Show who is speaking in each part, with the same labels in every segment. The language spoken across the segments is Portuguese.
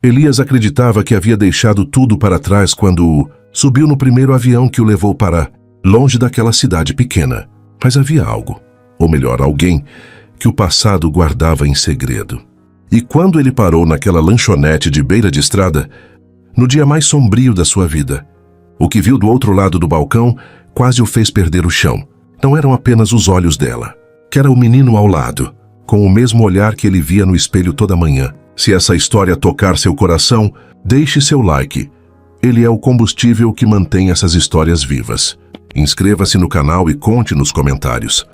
Speaker 1: Elias acreditava que havia deixado tudo para trás quando subiu no primeiro avião que o levou para longe daquela cidade pequena. Mas havia algo, ou melhor, alguém, que o passado guardava em segredo. E quando ele parou naquela lanchonete de beira de estrada, no dia mais sombrio da sua vida, o que viu do outro lado do balcão quase o fez perder o chão. Não eram apenas os olhos dela, que era o menino ao lado, com o mesmo olhar que ele via no espelho toda manhã. Se essa história tocar seu coração, deixe seu like. Ele é o combustível que mantém essas histórias vivas. Inscreva-se no canal e conte nos comentários.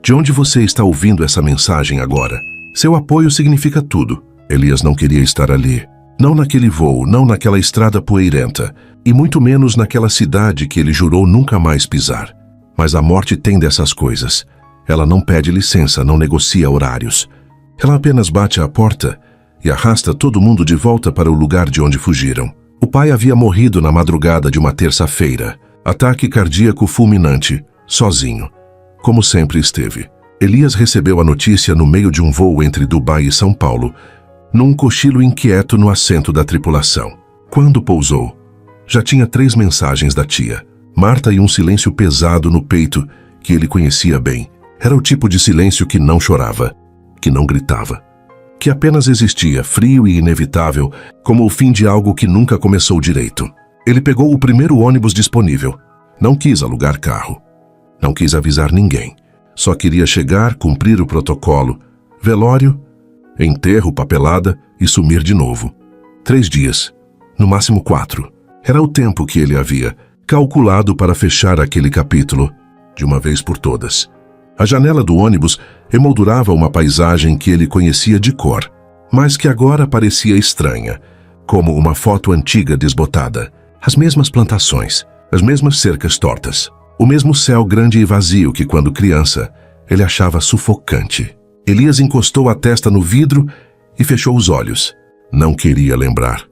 Speaker 1: De onde você está ouvindo essa mensagem agora? Seu apoio significa tudo. Elias não queria estar ali. Não naquele voo, não naquela estrada poeirenta, e muito menos naquela cidade que ele jurou nunca mais pisar. Mas a morte tem dessas coisas. Ela não pede licença, não negocia horários. Ela apenas bate à porta e arrasta todo mundo de volta para o lugar de onde fugiram. O pai havia morrido na madrugada de uma terça-feira. Ataque cardíaco fulminante, sozinho, como sempre esteve. Elias recebeu a notícia no meio de um voo entre Dubai e São Paulo, num cochilo inquieto no assento da tripulação. Quando pousou, já tinha 3 mensagens da tia, Marta, e um silêncio pesado no peito que ele conhecia bem. Era o tipo de silêncio que não chorava, que não gritava, que apenas existia, frio e inevitável, como o fim de algo que nunca começou direito. Ele pegou o primeiro ônibus disponível. Não quis alugar carro. Não quis avisar ninguém. Só queria chegar, cumprir o protocolo. Velório, enterro, papelada e sumir de novo. 3 dias, no máximo 4. Era o tempo que ele havia calculado para fechar aquele capítulo, de uma vez por todas. A janela do ônibus emoldurava uma paisagem que ele conhecia de cor, mas que agora parecia estranha, como uma foto antiga desbotada. As mesmas plantações, as mesmas cercas tortas, o mesmo céu grande e vazio que, quando criança, ele achava sufocante. Elias encostou a testa no vidro e fechou os olhos. Não queria lembrar.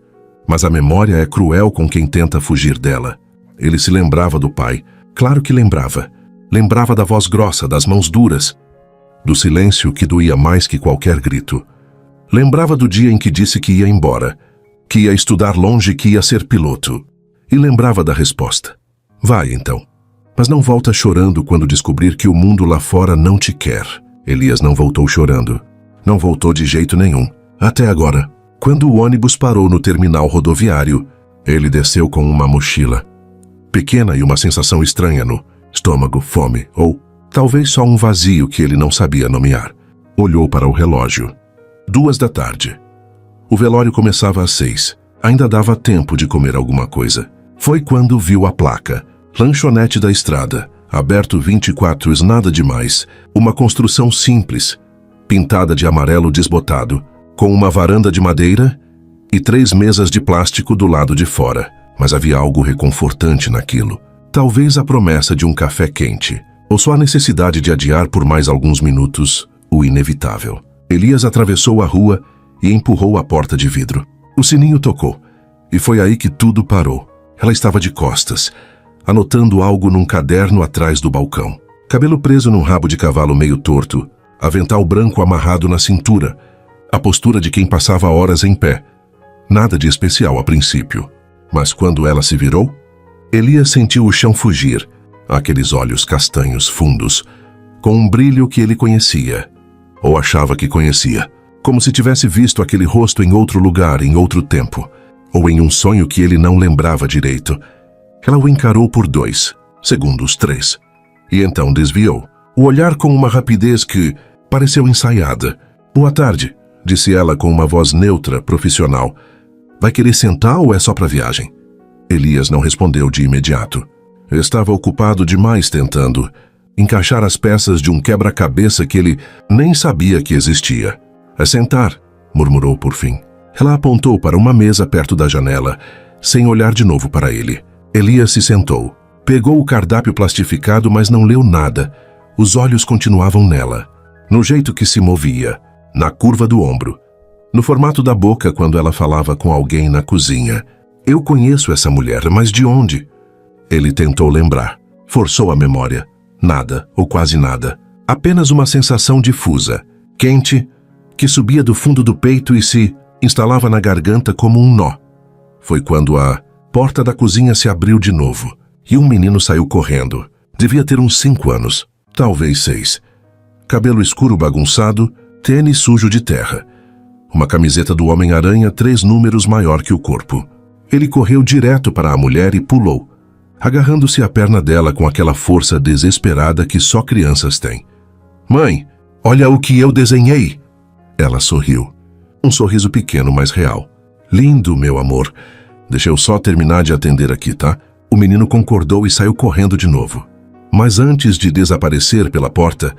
Speaker 1: Mas a memória é cruel com quem tenta fugir dela. Ele se lembrava do pai. Claro que lembrava. Lembrava da voz grossa, das mãos duras, do silêncio que doía mais que qualquer grito. Lembrava do dia em que disse que ia embora, que ia estudar longe, que ia ser piloto. E lembrava da resposta. Vai, então. Mas não volta chorando quando descobrir que o mundo lá fora não te quer. Elias não voltou chorando. Não voltou de jeito nenhum. Até agora. Quando o ônibus parou no terminal rodoviário, ele desceu com uma mochila pequena e uma sensação estranha no estômago, fome, ou talvez só um vazio que ele não sabia nomear. Olhou para o relógio. 2 da tarde. O velório começava às 6. Ainda dava tempo de comer alguma coisa. Foi quando viu a placa. Lanchonete da estrada. Aberto 24 horas, nada demais. Uma construção simples, pintada de amarelo desbotado, com uma varanda de madeira e 3 mesas de plástico do lado de fora. Mas havia algo reconfortante naquilo. Talvez a promessa de um café quente, ou só a necessidade de adiar por mais alguns minutos o inevitável. Elias atravessou a rua e empurrou a porta de vidro. O sininho tocou, e foi aí que tudo parou. Ela estava de costas, anotando algo num caderno atrás do balcão. Cabelo preso num rabo de cavalo meio torto, avental branco amarrado na cintura, a postura de quem passava horas em pé. Nada de especial a princípio. Mas quando ela se virou, Elias sentiu o chão fugir, aqueles olhos castanhos fundos, com um brilho que ele conhecia, ou achava que conhecia, como se tivesse visto aquele rosto em outro lugar, em outro tempo, ou em um sonho que ele não lembrava direito. Ela o encarou por 2 segundos, 3, e então desviou, o olhar com uma rapidez que pareceu ensaiada. Boa tarde, disse ela com uma voz neutra, profissional. Vai querer sentar ou é só para viagem? Elias não respondeu de imediato. Estava ocupado demais tentando encaixar as peças de um quebra-cabeça que ele nem sabia que existia. É sentar, murmurou por fim. Ela apontou para uma mesa perto da janela, sem olhar de novo para ele. Elias se sentou. Pegou o cardápio plastificado, mas não leu nada. Os olhos continuavam nela, no jeito que se movia, na curva do ombro, no formato da boca quando ela falava com alguém na cozinha. Eu conheço essa mulher, mas de onde? Ele tentou lembrar. Forçou a memória. Nada, ou quase nada. Apenas uma sensação difusa, quente, que subia do fundo do peito e se instalava na garganta como um nó. Foi quando a porta da cozinha se abriu de novo e um menino saiu correndo. Devia ter uns 5 anos, talvez 6. Cabelo escuro bagunçado, tênis sujo de terra. Uma camiseta do Homem-Aranha 3 números maior que o corpo. Ele correu direto para a mulher e pulou, agarrando-se à perna dela com aquela força desesperada que só crianças têm. "Mãe, olha o que eu desenhei!" Ela sorriu. Um sorriso pequeno, mas real. "Lindo, meu amor. Deixa eu só terminar de atender aqui, tá?" O menino concordou e saiu correndo de novo. Mas antes de desaparecer pela porta,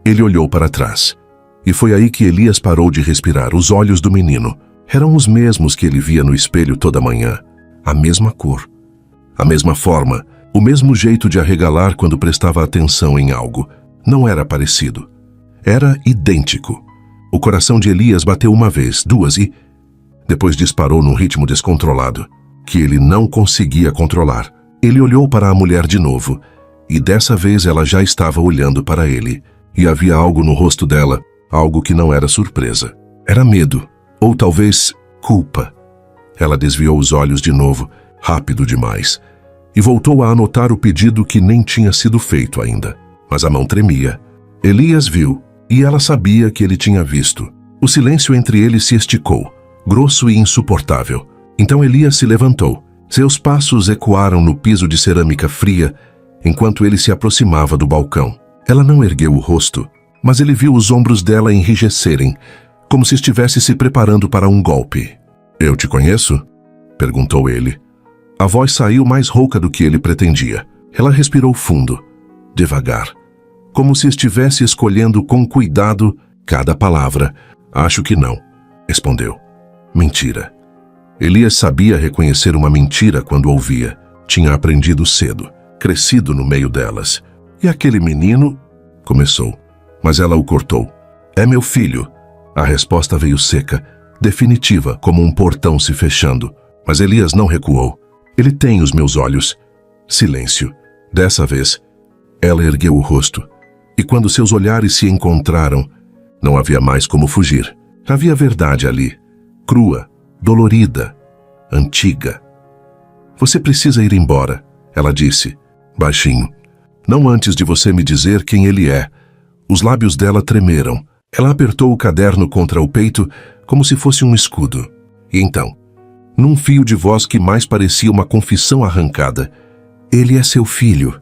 Speaker 1: ele olhou para trás. E foi aí que Elias parou de respirar. Os olhos do menino eram os mesmos que ele via no espelho toda manhã. A mesma cor, a mesma forma, o mesmo jeito de arregalar quando prestava atenção em algo. Não era parecido. Era idêntico. O coração de Elias bateu uma vez, 2 e... depois disparou num ritmo descontrolado, que ele não conseguia controlar. Ele olhou para a mulher de novo, e dessa vez ela já estava olhando para ele. E havia algo no rosto dela, algo que não era surpresa. Era medo, ou talvez culpa. Ela desviou os olhos de novo, rápido demais, e voltou a anotar o pedido que nem tinha sido feito ainda. Mas a mão tremia. Elias viu, e ela sabia que ele tinha visto. O silêncio entre eles se esticou, grosso e insuportável. Então Elias se levantou. Seus passos ecoaram no piso de cerâmica fria, enquanto ele se aproximava do balcão. Ela não ergueu o rosto, mas ele viu os ombros dela enrijecerem, como se estivesse se preparando para um golpe. "Eu te conheço?" perguntou ele. A voz saiu mais rouca do que ele pretendia. Ela respirou fundo, devagar, como se estivesse escolhendo com cuidado cada palavra. "Acho que não", respondeu. Mentira. Elias sabia reconhecer uma mentira quando ouvia. Tinha aprendido cedo, crescido no meio delas. "E aquele menino?" começou, mas ela o cortou. "É meu filho." A resposta veio seca, definitiva, como um portão se fechando. Mas Elias não recuou. "Ele tem os meus olhos." Silêncio. Dessa vez, ela ergueu o rosto. E quando seus olhares se encontraram, não havia mais como fugir. Havia verdade ali, crua, dolorida, antiga. "Você precisa ir embora", ela disse, baixinho. "Não antes de você me dizer quem ele é." Os lábios dela tremeram. Ela apertou o caderno contra o peito como se fosse um escudo. E então, num fio de voz que mais parecia uma confissão arrancada, "Ele é seu filho."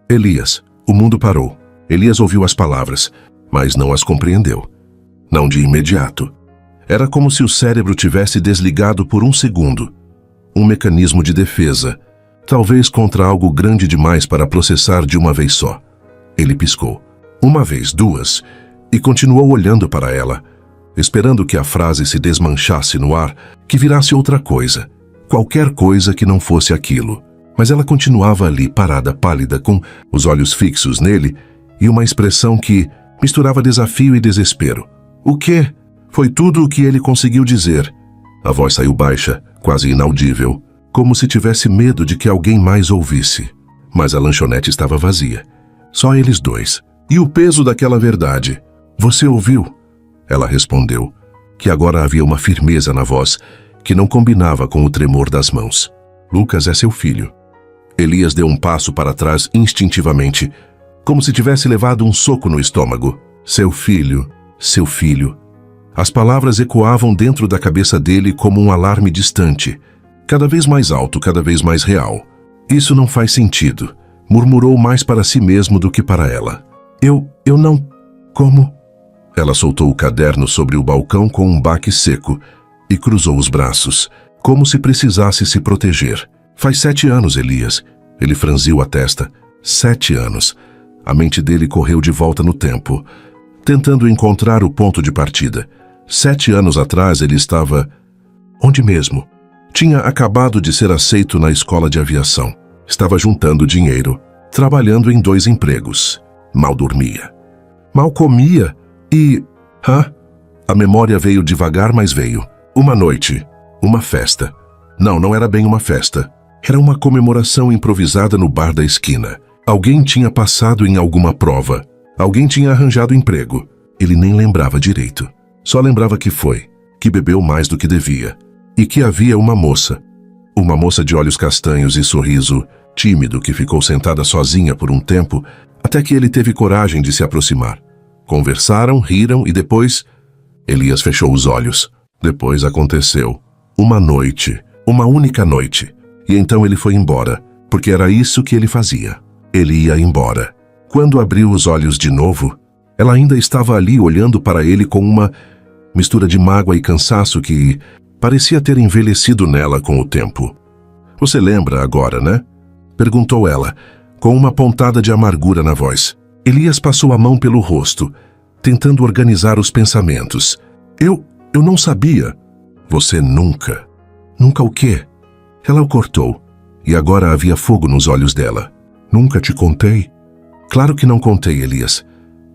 Speaker 1: Elias. O mundo parou. Elias ouviu as palavras, mas não as compreendeu. Não de imediato. Era como se o cérebro tivesse desligado por um segundo. Um mecanismo de defesa, talvez contra algo grande demais para processar de uma vez só. Ele piscou. 1 vez, 2, e continuou olhando para ela, esperando que a frase se desmanchasse no ar, que virasse outra coisa, qualquer coisa que não fosse aquilo. Mas ela continuava ali, parada, pálida, com os olhos fixos nele e uma expressão que misturava desafio e desespero. "O quê?" Foi tudo o que ele conseguiu dizer. A voz saiu baixa, quase inaudível, como se tivesse medo de que alguém mais ouvisse. Mas a lanchonete estava vazia. Só eles dois. E o peso daquela verdade. "Você ouviu?" Ela respondeu, que agora havia uma firmeza na voz que não combinava com o tremor das mãos. "Lucas é seu filho." Elias deu um passo para trás instintivamente, como se tivesse levado um soco no estômago. "Seu filho, seu filho." As palavras ecoavam dentro da cabeça dele como um alarme distante, cada vez mais alto, cada vez mais real. "Isso não faz sentido", murmurou mais para si mesmo do que para ela. Eu não... Como?" Ela soltou o caderno sobre o balcão com um baque seco e cruzou os braços, como se precisasse se proteger. "Faz 7 anos, Elias." Ele franziu a testa. 7 anos. A mente dele correu de volta no tempo, tentando encontrar o ponto de partida. 7 anos atrás ele estava... onde mesmo? Tinha acabado de ser aceito na escola de aviação. Estava juntando dinheiro, trabalhando em 2 empregos. Mal dormia. Mal comia e... A memória veio devagar, mas veio. Uma noite. Uma festa. Não era bem uma festa. Era uma comemoração improvisada no bar da esquina. Alguém tinha passado em alguma prova. Alguém tinha arranjado emprego. Ele nem lembrava direito. Só lembrava que foi. que bebeu mais do que devia, e que havia uma moça de olhos castanhos e sorriso tímido que ficou sentada sozinha por um tempo, até que ele teve coragem de se aproximar. Conversaram, riram e depois... Elias fechou os olhos. Depois aconteceu. Uma noite, uma única noite. E então ele foi embora, porque era isso que ele fazia. Ele ia embora. Quando abriu os olhos de novo, ela ainda estava ali olhando para ele com uma mistura de mágoa e cansaço que parecia ter envelhecido nela com o tempo. Você lembra agora, né? Perguntou ela, com uma pontada de amargura na voz. Elias passou a mão pelo rosto, tentando organizar os pensamentos. Eu não sabia. Você nunca. Nunca o quê? Ela o cortou, e agora havia fogo nos olhos dela. Nunca te contei? Claro que não contei, Elias.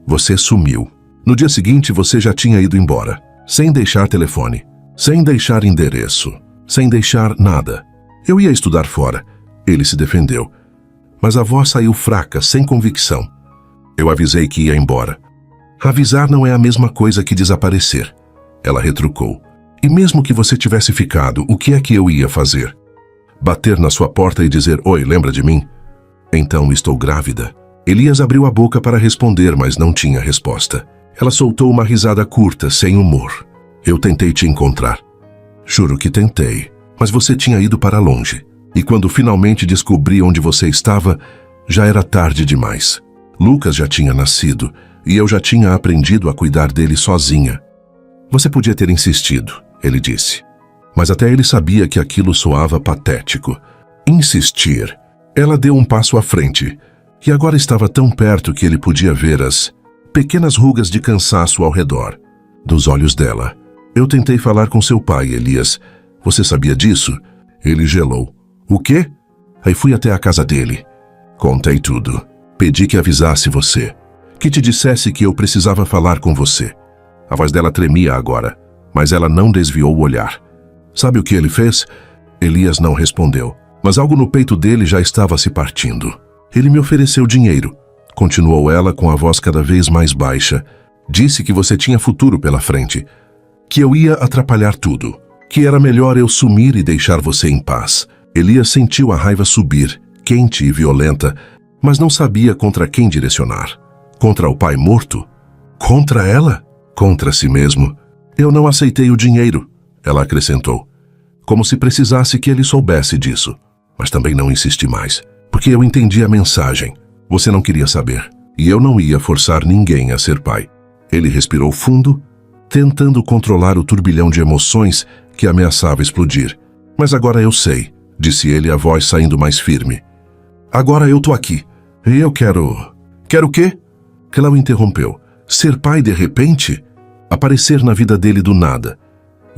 Speaker 1: Você sumiu. No dia seguinte você já tinha ido embora, sem deixar telefone, sem deixar endereço, sem deixar nada. Eu ia estudar fora. Ele se defendeu. Mas a voz saiu fraca, sem convicção. Eu avisei que ia embora. Avisar não é a mesma coisa que desaparecer. Ela retrucou. E mesmo que você tivesse ficado, o que é que eu ia fazer? Bater na sua porta e dizer, oi, lembra de mim? Então estou grávida. Elias abriu a boca para responder, mas não tinha resposta. Ela soltou uma risada curta, sem humor. Eu tentei te encontrar. Juro que tentei, mas você tinha ido para longe. E quando finalmente descobri onde você estava, já era tarde demais. Lucas já tinha nascido, e eu já tinha aprendido a cuidar dele sozinha. Você podia ter insistido, ele disse. Mas até ele sabia que aquilo soava patético. Insistir. Ela deu um passo à frente, e agora estava tão perto que ele podia ver as pequenas rugas de cansaço ao redor, dos olhos dela. Eu tentei falar com seu pai, Elias. Você sabia disso? Ele gelou. O quê? Aí fui até a casa dele. Contei tudo. Pedi que avisasse você. Que te dissesse que eu precisava falar com você. A voz dela tremia agora, mas ela não desviou o olhar. Sabe o que ele fez? Elias não respondeu, mas algo no peito dele já estava se partindo. Ele me ofereceu dinheiro, continuou ela com a voz cada vez mais baixa. Disse que você tinha futuro pela frente, que eu ia atrapalhar tudo, que era melhor eu sumir e deixar você em paz. Elias sentiu a raiva subir, quente e violenta, mas não sabia contra quem direcionar. Contra o pai morto? Contra ela? Contra si mesmo. Eu não aceitei o dinheiro, ela acrescentou, como se precisasse que ele soubesse disso. Mas também não insisti mais, porque eu entendi a mensagem. Você não queria saber, e eu não ia forçar ninguém a ser pai. Ele respirou fundo, tentando controlar o turbilhão de emoções que ameaçava explodir. Mas agora eu sei, disse ele, a voz saindo mais firme. Agora eu tô aqui, e eu quero... Quero o quê? Ela o interrompeu. Ser pai de repente? Aparecer na vida dele do nada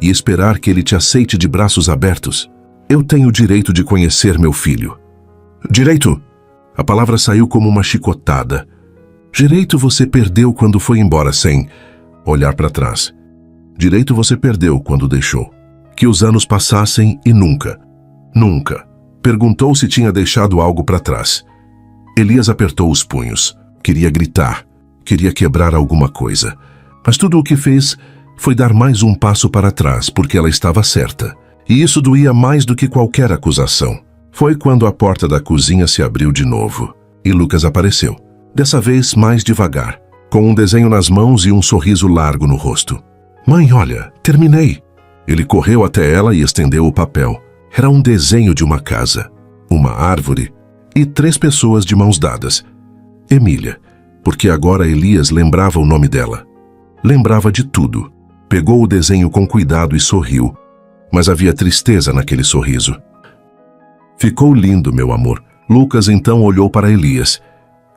Speaker 1: e esperar que ele te aceite de braços abertos? Eu tenho o direito de conhecer meu filho. Direito? A palavra saiu como uma chicotada. Direito você perdeu quando foi embora sem olhar para trás. Direito você perdeu quando deixou que os anos passassem e nunca, perguntou se tinha deixado algo para trás. Elias apertou os punhos. Queria gritar. Queria quebrar alguma coisa. Mas tudo o que fez foi dar mais um passo para trás, porque ela estava certa. E isso doía mais do que qualquer acusação. Foi quando a porta da cozinha se abriu de novo, e Lucas apareceu. Dessa vez mais devagar, com um desenho nas mãos e um sorriso largo no rosto. Mãe, olha, terminei. Ele correu até ela e estendeu o papel. Era um desenho de uma casa, uma árvore e 3 pessoas de mãos dadas. Emília, porque agora Elias lembrava o nome dela. Lembrava de tudo. Pegou o desenho com cuidado e sorriu, mas havia tristeza naquele sorriso. Ficou lindo, meu amor. Lucas então olhou para Elias,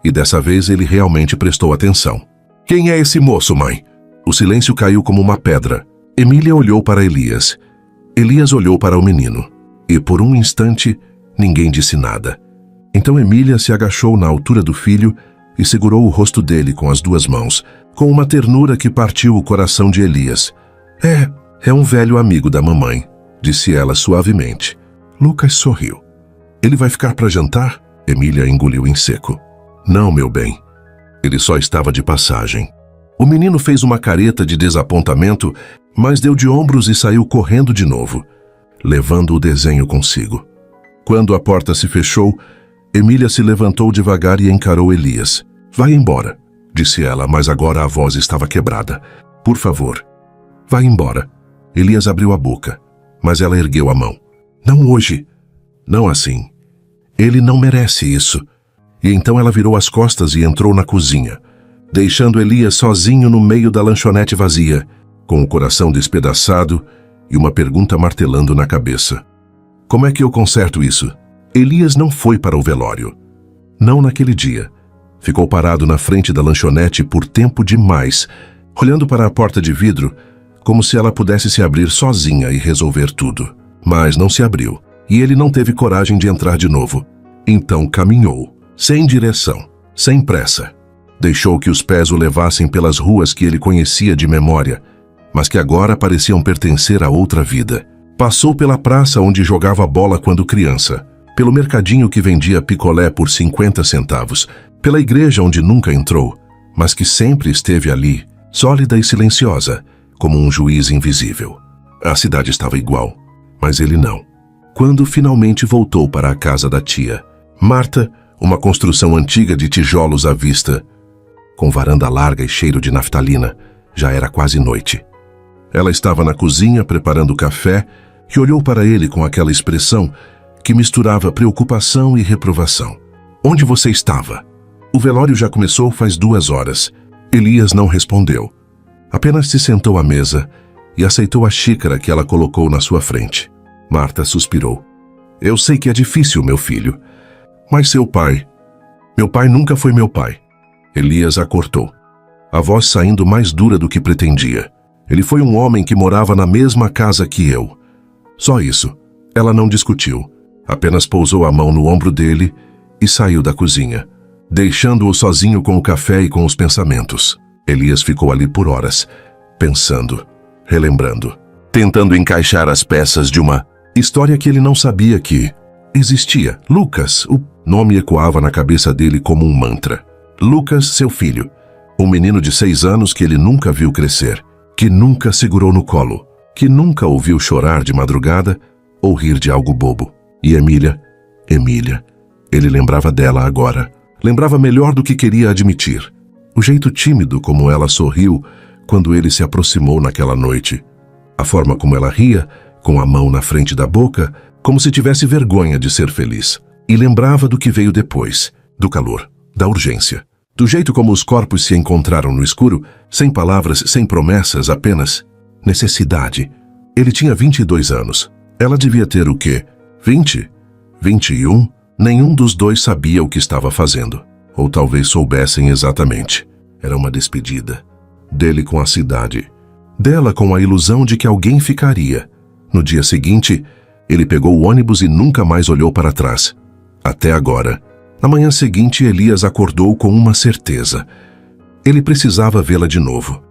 Speaker 1: e dessa vez ele realmente prestou atenção. Quem é esse moço, mãe? O silêncio caiu como uma pedra. Emília olhou para Elias. Elias olhou para o menino, e por um instante ninguém disse nada. Então Emília se agachou na altura do filho e segurou o rosto dele com as 2 mãos, com uma ternura que partiu o coração de Elias. É um velho amigo da mamãe, disse ela suavemente. Lucas sorriu. Ele vai ficar para jantar? Emília engoliu em seco. Não, meu bem. Ele só estava de passagem. O menino fez uma careta de desapontamento, mas deu de ombros e saiu correndo de novo, levando o desenho consigo. Quando a porta se fechou, Emília se levantou devagar e encarou Elias. Vai embora, disse ela, mas agora a voz estava quebrada. Por favor, vai embora. Elias abriu a boca, mas ela ergueu a mão. Não hoje. Não assim. Ele não merece isso. E então ela virou as costas e entrou na cozinha, deixando Elias sozinho no meio da lanchonete vazia, com o coração despedaçado e uma pergunta martelando na cabeça. Como é que eu conserto isso? Elias não foi para o velório. Não naquele dia. Ficou parado na frente da lanchonete por tempo demais, olhando para a porta de vidro, como se ela pudesse se abrir sozinha e resolver tudo. Mas não se abriu, e ele não teve coragem de entrar de novo. Então caminhou, sem direção, sem pressa. Deixou que os pés o levassem pelas ruas que ele conhecia de memória, mas que agora pareciam pertencer a outra vida. Passou pela praça onde jogava bola quando criança, pelo mercadinho que vendia picolé por 50 centavos, pela igreja onde nunca entrou, mas que sempre esteve ali, sólida e silenciosa, como um juiz invisível. A cidade estava igual, mas ele não. Quando finalmente voltou para a casa da tia, Marta, uma construção antiga de tijolos à vista, com varanda larga e cheiro de naftalina, já era quase noite. Ela estava na cozinha preparando café e olhou para ele com aquela expressão que misturava preocupação e reprovação. Onde você estava? O velório já começou faz 2 horas. Elias não respondeu. Apenas se sentou à mesa e aceitou a xícara que ela colocou na sua frente. Marta suspirou. Eu sei que é difícil, meu filho. Mas seu pai... Meu pai nunca foi meu pai. Elias a cortou, a voz saindo mais dura do que pretendia. Ele foi um homem que morava na mesma casa que eu. Só isso. Ela não discutiu. Apenas pousou a mão no ombro dele e saiu da cozinha, deixando-o sozinho com o café e com os pensamentos. Elias ficou ali por horas, pensando, relembrando, tentando encaixar as peças de uma história que ele não sabia que existia. Lucas, o nome ecoava na cabeça dele como um mantra. Lucas, seu filho, um menino de 6 anos que ele nunca viu crescer, que nunca segurou no colo, que nunca ouviu chorar de madrugada ou rir de algo bobo. E Emília, ele lembrava dela agora. Lembrava melhor do que queria admitir. O jeito tímido como ela sorriu quando ele se aproximou naquela noite. A forma como ela ria, com a mão na frente da boca, como se tivesse vergonha de ser feliz. E lembrava do que veio depois, do calor, da urgência. Do jeito como os corpos se encontraram no escuro, sem palavras, sem promessas, apenas necessidade. Ele tinha 22 anos. Ela devia ter o quê? 20? 21? Nenhum dos dois sabia o que estava fazendo. Ou talvez soubessem exatamente. Era uma despedida. Dele com a cidade. Dela com a ilusão de que alguém ficaria. No dia seguinte, ele pegou o ônibus e nunca mais olhou para trás. Até agora. Na manhã seguinte, Elias acordou com uma certeza. Ele precisava vê-la de novo.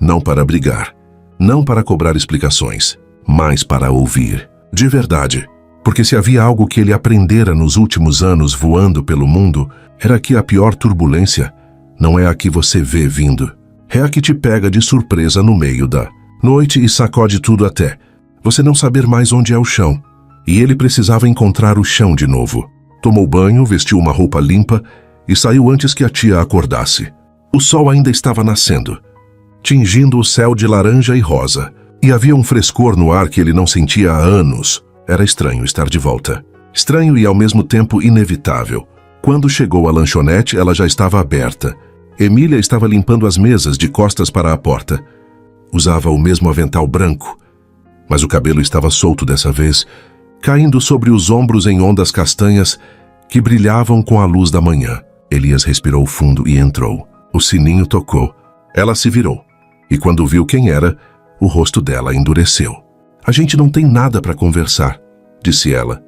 Speaker 1: Não para brigar, não para cobrar explicações, mas para ouvir. De verdade. Porque se havia algo que ele aprendera nos últimos anos voando pelo mundo, era que a pior turbulência não é a que você vê vindo. É a que te pega de surpresa no meio da noite e sacode tudo até você não saber mais onde é o chão. E ele precisava encontrar o chão de novo. Tomou banho, vestiu uma roupa limpa e saiu antes que a tia acordasse. O sol ainda estava nascendo, tingindo o céu de laranja e rosa, e havia um frescor no ar que ele não sentia há anos. Era estranho estar de volta. Estranho e ao mesmo tempo inevitável. Quando chegou à lanchonete, ela já estava aberta. Emília estava limpando as mesas de costas para a porta. Usava o mesmo avental branco, mas o cabelo estava solto dessa vez, caindo sobre os ombros em ondas castanhas que brilhavam com a luz da manhã. Elias respirou fundo e entrou. O sininho tocou. Ela se virou. E quando viu quem era, o rosto dela endureceu. A gente não tem nada para conversar, disse ela,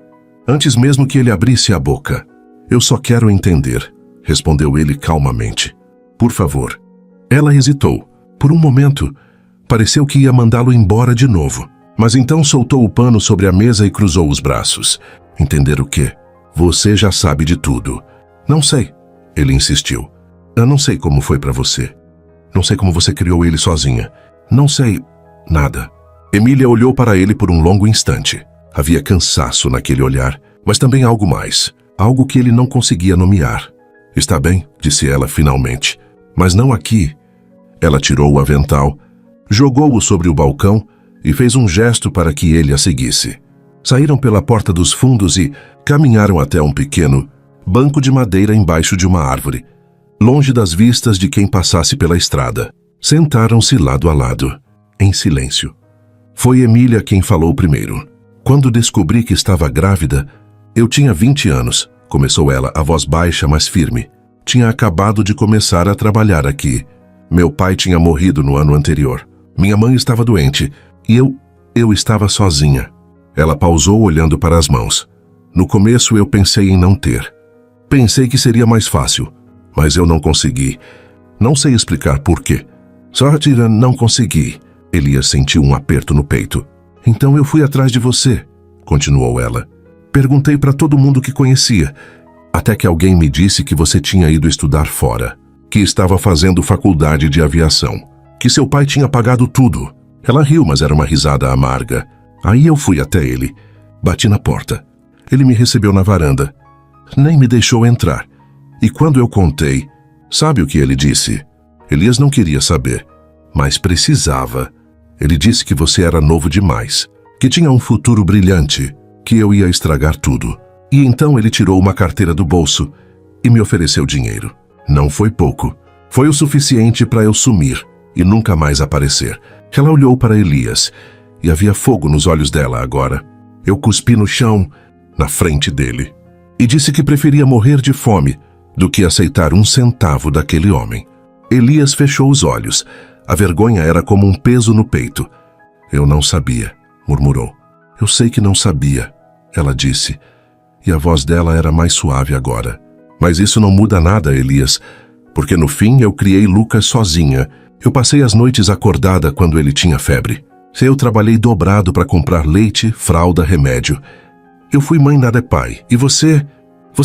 Speaker 1: antes mesmo que ele abrisse a boca. Eu só quero entender, respondeu ele calmamente. Por favor. Ela hesitou. Por um momento, pareceu que ia mandá-lo embora de novo. Mas então soltou o pano sobre a mesa e cruzou os braços. Entender o quê? Você já sabe de tudo. Não sei, ele insistiu. Eu não sei como foi para você. Não sei como você criou ele sozinha. Não sei nada. Emília olhou para ele por um longo instante. Havia cansaço naquele olhar, mas também algo mais. Algo que ele não conseguia nomear. Está bem, disse ela finalmente. Mas não aqui. Ela tirou o avental, jogou-o sobre o balcão e fez um gesto para que ele a seguisse. Saíram pela porta dos fundos e caminharam até um pequeno banco de madeira embaixo de uma árvore, longe das vistas de quem passasse pela estrada. Sentaram-se lado a lado, em silêncio. Foi Emília quem falou primeiro. Quando descobri que estava grávida, eu tinha 20 anos, começou ela, a voz baixa, mas firme. Tinha acabado de começar a trabalhar aqui. Meu pai tinha morrido no ano anterior. Minha mãe estava doente e eu estava sozinha. Ela pausou olhando para as mãos. No começo eu pensei em não ter. Pensei que seria mais fácil, mas eu não consegui. Não sei explicar por quê. Só não consegui. Elias sentiu um aperto no peito. Então eu fui atrás de você, continuou ela. Perguntei para todo mundo que conhecia, até que alguém me disse que você tinha ido estudar fora, que estava fazendo faculdade de aviação, que seu pai tinha pagado tudo. Ela riu, mas era uma risada amarga. Aí eu fui até ele. Bati na porta. Ele me recebeu na varanda. Nem me deixou entrar. E quando eu contei, sabe o que ele disse? Elias não queria saber, mas precisava. Ele disse que você era novo demais, que tinha um futuro brilhante, que eu ia estragar tudo. E então ele tirou uma carteira do bolso e me ofereceu dinheiro. Não foi pouco. Foi o suficiente para eu sumir e nunca mais aparecer. Ela olhou para Elias e havia fogo nos olhos dela agora. Eu cuspi no chão, na frente dele, e disse que preferia morrer de fome do que aceitar um centavo daquele homem. Elias fechou os olhos. A vergonha era como um peso no peito. Eu não sabia, murmurou. Eu sei que não sabia, ela disse, e a voz dela era mais suave agora. Mas isso não muda nada, Elias, porque no fim eu criei Lucas sozinha. Eu passei as noites acordada quando ele tinha febre. Eu trabalhei dobrado para comprar leite, fralda, remédio. Eu fui mãe nada é pai. E você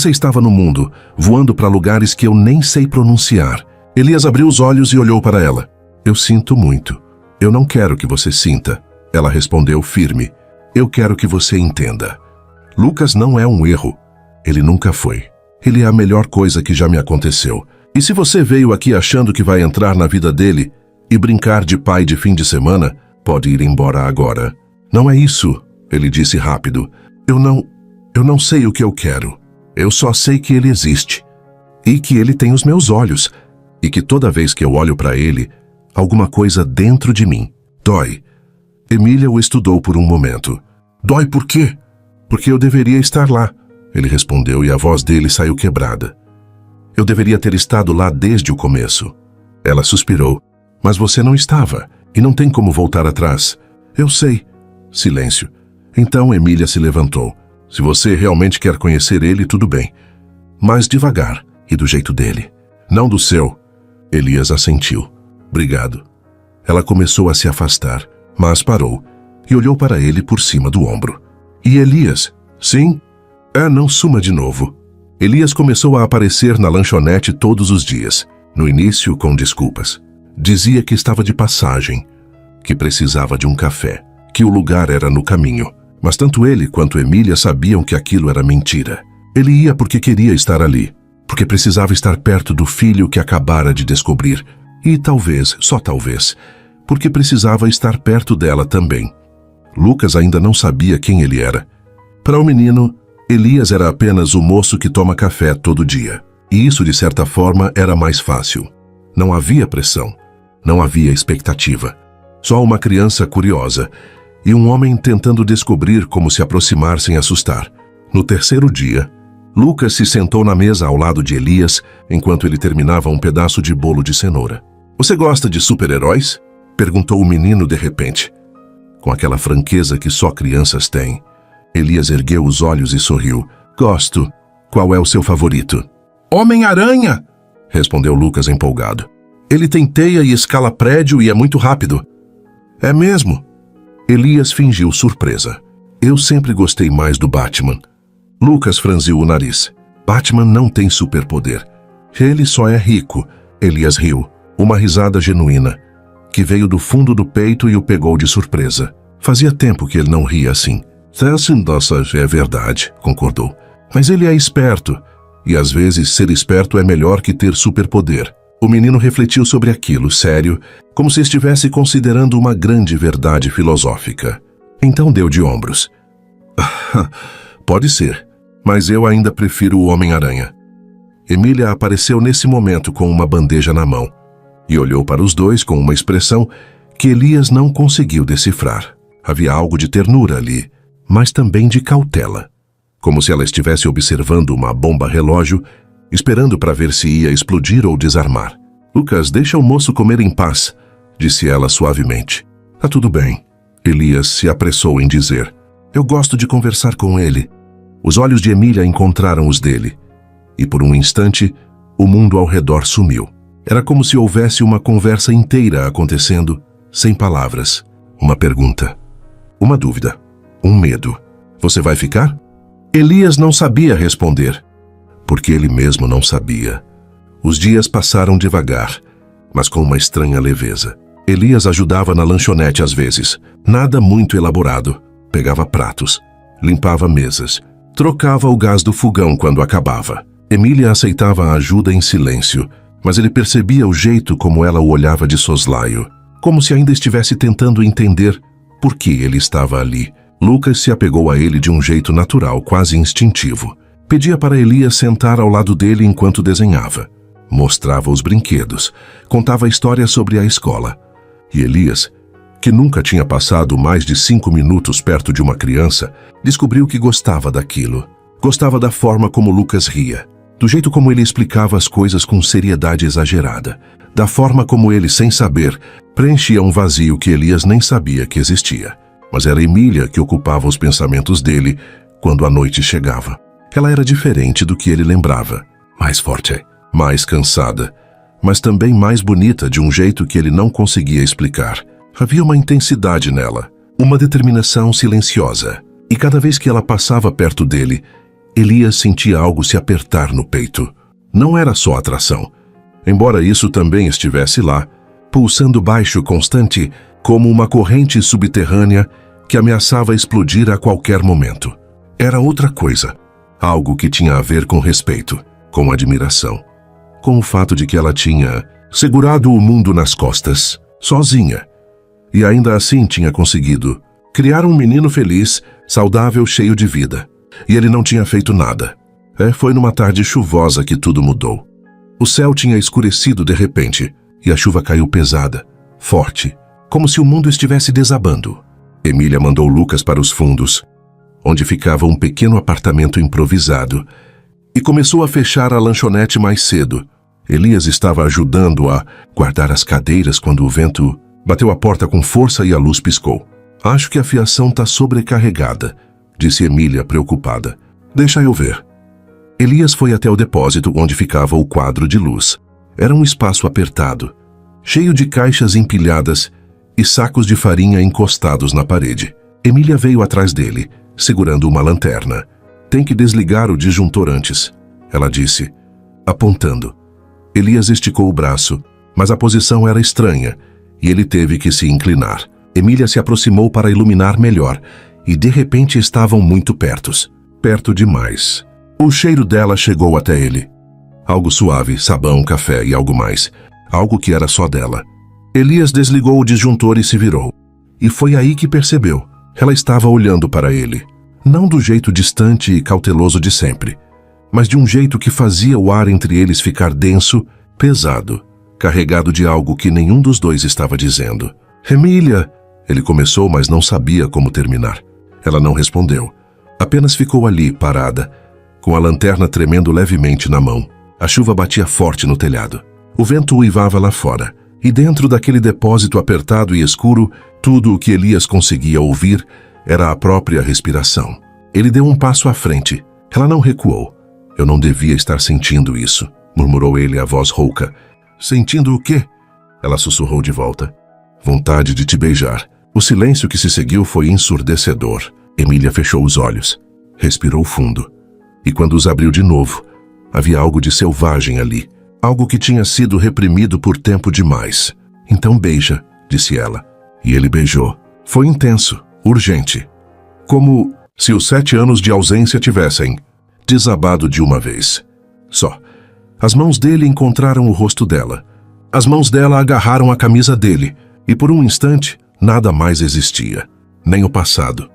Speaker 1: estava no mundo, voando para lugares que eu nem sei pronunciar. Elias abriu os olhos e olhou para ela. Eu sinto muito. Eu não quero que você sinta. Ela respondeu firme. Eu quero que você entenda. Lucas não é um erro. Ele nunca foi. Ele é a melhor coisa que já me aconteceu. E se você veio aqui achando que vai entrar na vida dele e brincar de pai de fim de semana, pode ir embora agora. Não é isso, ele disse rápido. Eu não sei o que eu quero. Eu só sei que ele existe. E que ele tem os meus olhos. E que toda vez que eu olho para ele, alguma coisa dentro de mim dói. Emília o estudou por um momento. Dói por quê? Porque eu deveria estar lá, ele respondeu e a voz dele saiu quebrada. Eu deveria ter estado lá desde o começo. Ela suspirou. Mas você não estava, e não tem como voltar atrás. Eu sei. Silêncio. Então Emília se levantou. Se você realmente quer conhecer ele, tudo bem. Mas devagar, e do jeito dele. Não do seu. Elias assentiu. Obrigado. Ela começou a se afastar, mas parou, e olhou para ele por cima do ombro. E Elias? Sim? Não suma de novo. Elias começou a aparecer na lanchonete todos os dias, no início com desculpas. Dizia que estava de passagem, que precisava de um café, que o lugar era no caminho. Mas tanto ele quanto Emília sabiam que aquilo era mentira. Ele ia porque queria estar ali, porque precisava estar perto do filho que acabara de descobrir. E talvez, só talvez, porque precisava estar perto dela também. Lucas ainda não sabia quem ele era. Para o menino, Elias era apenas o moço que toma café todo dia. E isso, de certa forma, era mais fácil. Não havia pressão. Não havia expectativa. Só uma criança curiosa e um homem tentando descobrir como se aproximar sem assustar. No terceiro dia, Lucas se sentou na mesa ao lado de Elias enquanto ele terminava um pedaço de bolo de cenoura. Você gosta de super-heróis? Perguntou o menino de repente. Com aquela franqueza que só crianças têm. Elias ergueu os olhos e sorriu. Gosto. Qual é o seu favorito? Homem-Aranha! Respondeu Lucas empolgado. Ele tem teia e escala prédio e é muito rápido. É mesmo? Elias fingiu surpresa. Eu sempre gostei mais do Batman. Lucas franziu o nariz. Batman não tem superpoder. Ele só é rico. Elias riu. Uma risada genuína, que veio do fundo do peito e o pegou de surpresa. Fazia tempo que ele não ria assim. Nossa, é verdade, concordou. Mas ele é esperto, e às vezes ser esperto é melhor que ter superpoder. O menino refletiu sobre aquilo, sério, como se estivesse considerando uma grande verdade filosófica. Então deu de ombros. Pode ser, mas eu ainda prefiro o Homem-Aranha. Emília apareceu nesse momento com uma bandeja na mão e olhou para os dois com uma expressão que Elias não conseguiu decifrar. Havia algo de ternura ali, mas também de cautela, como se ela estivesse observando uma bomba-relógio, esperando para ver se ia explodir ou desarmar. Lucas, deixa o moço comer em paz, disse ela suavemente. Tá tudo bem, Elias se apressou em dizer. Eu gosto de conversar com ele. Os olhos de Emília encontraram os dele, e por um instante, o mundo ao redor sumiu. Era como se houvesse uma conversa inteira acontecendo, sem palavras. Uma pergunta, uma dúvida, um medo. Você vai ficar? Elias não sabia responder, porque ele mesmo não sabia. Os dias passaram devagar, mas com uma estranha leveza. Elias ajudava na lanchonete às vezes, nada muito elaborado. Pegava pratos, limpava mesas, trocava o gás do fogão quando acabava. Emília aceitava a ajuda em silêncio, mas ele percebia o jeito como ela o olhava de soslaio, como se ainda estivesse tentando entender por que ele estava ali. Lucas se apegou a ele de um jeito natural, quase instintivo. Pedia para Elias sentar ao lado dele enquanto desenhava. Mostrava os brinquedos, contava histórias sobre a escola. E Elias, que nunca tinha passado mais de 5 minutos perto de uma criança, descobriu que gostava daquilo. Gostava da forma como Lucas ria, do jeito como ele explicava as coisas com seriedade exagerada, da forma como ele, sem saber, preenchia um vazio que Elias nem sabia que existia. Mas era Emília que ocupava os pensamentos dele quando a noite chegava. Ela era diferente do que ele lembrava. Mais forte, mais cansada, mas também mais bonita de um jeito que ele não conseguia explicar. Havia uma intensidade nela, uma determinação silenciosa. E cada vez que ela passava perto dele, Elias sentia algo se apertar no peito. Não era só atração. Embora isso também estivesse lá, pulsando baixo constante, como uma corrente subterrânea que ameaçava explodir a qualquer momento. Era outra coisa. Algo que tinha a ver com respeito, com admiração. Com o fato de que ela tinha segurado o mundo nas costas, sozinha. E ainda assim tinha conseguido criar um menino feliz, saudável, cheio de vida. E ele não tinha feito nada. Foi numa tarde chuvosa que tudo mudou. O céu tinha escurecido de repente, e a chuva caiu pesada, forte, como se o mundo estivesse desabando. Emília mandou Lucas para os fundos, onde ficava um pequeno apartamento improvisado, e começou a fechar a lanchonete mais cedo. Elias estava ajudando a guardar as cadeiras quando o vento bateu a porta com força e a luz piscou. Acho que a fiação está sobrecarregada, disse Emília preocupada. Deixa eu ver. Elias foi até o depósito onde ficava o quadro de luz. Era um espaço apertado, cheio de caixas empilhadas e sacos de farinha encostados na parede. Emília veio atrás dele, segurando uma lanterna. Tem que desligar o disjuntor antes, ela disse, apontando. Elias esticou o braço, mas a posição era estranha e ele teve que se inclinar. Emília se aproximou para iluminar melhor e de repente estavam muito perto demais. O cheiro dela chegou até ele. Algo suave, sabão, café e algo mais. Algo que era só dela. Elias desligou o disjuntor e se virou. E foi aí que percebeu. Ela estava olhando para ele. Não do jeito distante e cauteloso de sempre, mas de um jeito que fazia o ar entre eles ficar denso, pesado, carregado de algo que nenhum dos dois estava dizendo. Emília! Ele começou, mas não sabia como terminar. Ela não respondeu. Apenas ficou ali, parada, com a lanterna tremendo levemente na mão. A chuva batia forte no telhado. O vento uivava lá fora. E dentro daquele depósito apertado e escuro, tudo o que Elias conseguia ouvir era a própria respiração. Ele deu um passo à frente. Ela não recuou. Eu não devia estar sentindo isso, murmurou ele a voz rouca. Sentindo o quê? Ela sussurrou de volta. Vontade de te beijar. O silêncio que se seguiu foi ensurdecedor. Emília fechou os olhos. Respirou fundo. E quando os abriu de novo, havia algo de selvagem ali. algo que tinha sido reprimido por tempo demais. Então beija, disse ela. E ele beijou. Foi intenso, urgente. Como se os 7 anos de ausência tivessem desabado de uma vez. Só. As mãos dele encontraram o rosto dela. As mãos dela agarraram a camisa dele, e por um instante, nada mais existia. Nem o passado,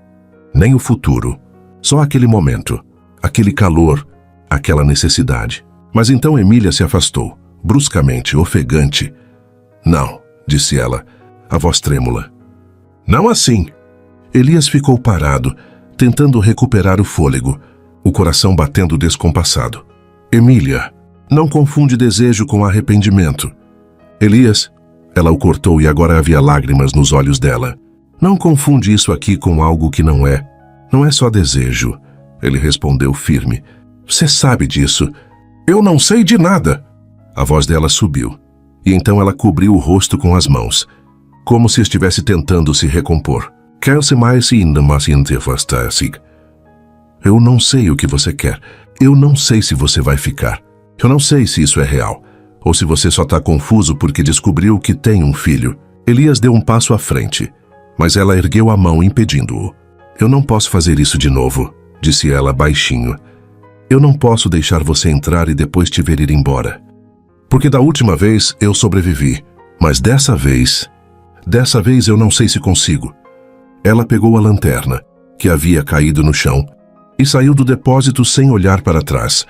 Speaker 1: nem o futuro. Só aquele momento, aquele calor, aquela necessidade. Mas então Emília se afastou, bruscamente, ofegante. Não, disse ela, a voz trêmula. Não assim. Elias ficou parado, tentando recuperar o fôlego, o coração batendo descompassado. Emília, não confunde desejo com arrependimento. Elias, ela o cortou e agora havia lágrimas nos olhos dela. Não confunde isso aqui com algo que não é. Não é só desejo. Ele respondeu firme. Você sabe disso. Eu não sei de nada. A voz dela subiu. E então ela cobriu o rosto com as mãos, como se estivesse tentando se recompor. Quer-se mais ainda mais interfastar-se. Eu não sei o que você quer. Eu não sei se você vai ficar. Eu não sei se isso é real. Ou se você só está confuso porque descobriu que tem um filho. Elias deu um passo à frente, mas ela ergueu a mão impedindo-o. Eu não posso fazer isso de novo, disse ela baixinho. Eu não posso deixar você entrar e depois te ver ir embora. Porque da última vez eu sobrevivi, mas dessa vez eu não sei se consigo. Ela pegou a lanterna, que havia caído no chão, e saiu do depósito sem olhar para trás.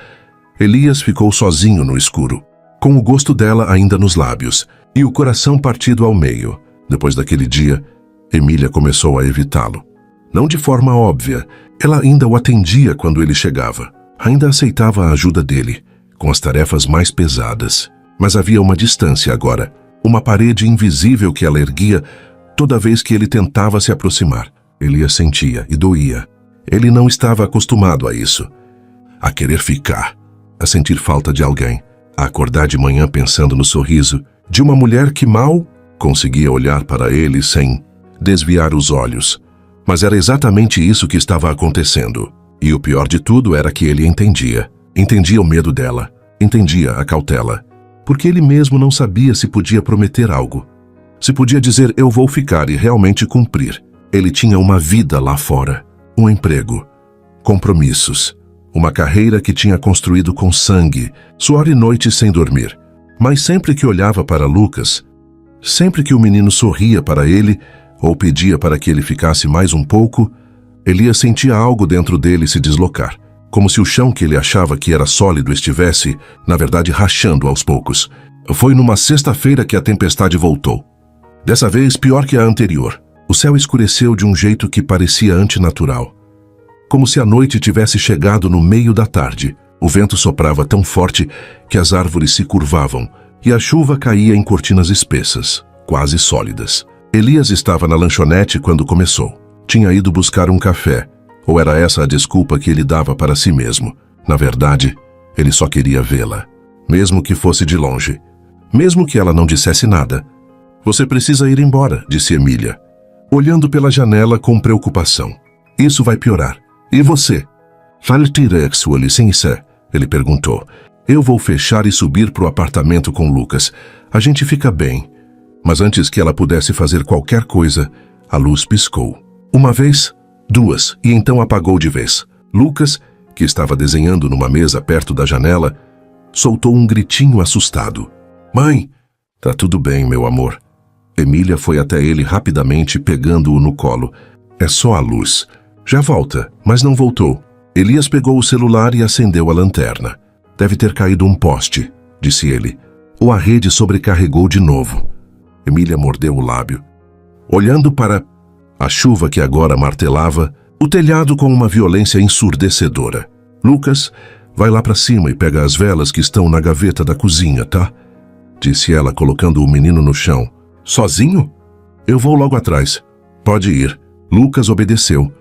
Speaker 1: Elias ficou sozinho no escuro, com o gosto dela ainda nos lábios, e o coração partido ao meio. Depois daquele dia, Emília começou a evitá-lo. Não de forma óbvia, ela ainda o atendia quando ele chegava. Ainda aceitava a ajuda dele, com as tarefas mais pesadas. Mas havia uma distância agora, uma parede invisível que ela erguia toda vez que ele tentava se aproximar. Elias sentia e doía. Ele não estava acostumado a isso. A querer ficar, a sentir falta de alguém, a acordar de manhã pensando no sorriso de uma mulher que mal conseguia olhar para ele sem desviar os olhos. Mas era exatamente isso que estava acontecendo. E o pior de tudo era que ele entendia. Entendia o medo dela. Entendia a cautela. Porque ele mesmo não sabia se podia prometer algo. Se podia dizer, eu vou ficar e realmente cumprir. Ele tinha uma vida lá fora. Um emprego. Compromissos. Uma carreira que tinha construído com sangue, suor e noites sem dormir. Mas sempre que olhava para Lucas, sempre que o menino sorria para ele, ou pedia para que ele ficasse mais um pouco, Elias sentia algo dentro dele se deslocar, como se o chão que ele achava que era sólido estivesse, na verdade, rachando aos poucos. Foi numa sexta-feira que a tempestade voltou. Dessa vez, pior que a anterior. O céu escureceu de um jeito que parecia antinatural. Como se a noite tivesse chegado no meio da tarde. O vento soprava tão forte que as árvores se curvavam e a chuva caía em cortinas espessas, quase sólidas. Elias estava na lanchonete quando começou. Tinha ido buscar um café, ou era essa a desculpa que ele dava para si mesmo? Na verdade, ele só queria vê-la, mesmo que fosse de longe, mesmo que ela não dissesse nada. Você precisa ir embora, disse Emília, olhando pela janela com preocupação. Isso vai piorar. E você? Fale-te sua licença, ele perguntou. Eu vou fechar e subir para o apartamento com Lucas. A gente fica bem. Mas antes que ela pudesse fazer qualquer coisa, a luz piscou. Uma vez, duas, e então apagou de vez. Lucas, que estava desenhando numa mesa perto da janela, soltou um gritinho assustado. Mãe! Tá tudo bem, meu amor. Emília foi até ele rapidamente, pegando-o no colo. É só a luz. Já volta, mas não voltou. Elias pegou o celular e acendeu a lanterna. Deve ter caído um poste, disse ele. Ou a rede sobrecarregou de novo. Emília mordeu o lábio. Olhando para a chuva que agora martelava, o telhado com uma violência ensurdecedora. Lucas, vai lá para cima e pega as velas que estão na gaveta da cozinha, tá? Disse ela, colocando o menino no chão. Sozinho? Eu vou logo atrás. Pode ir. Lucas obedeceu,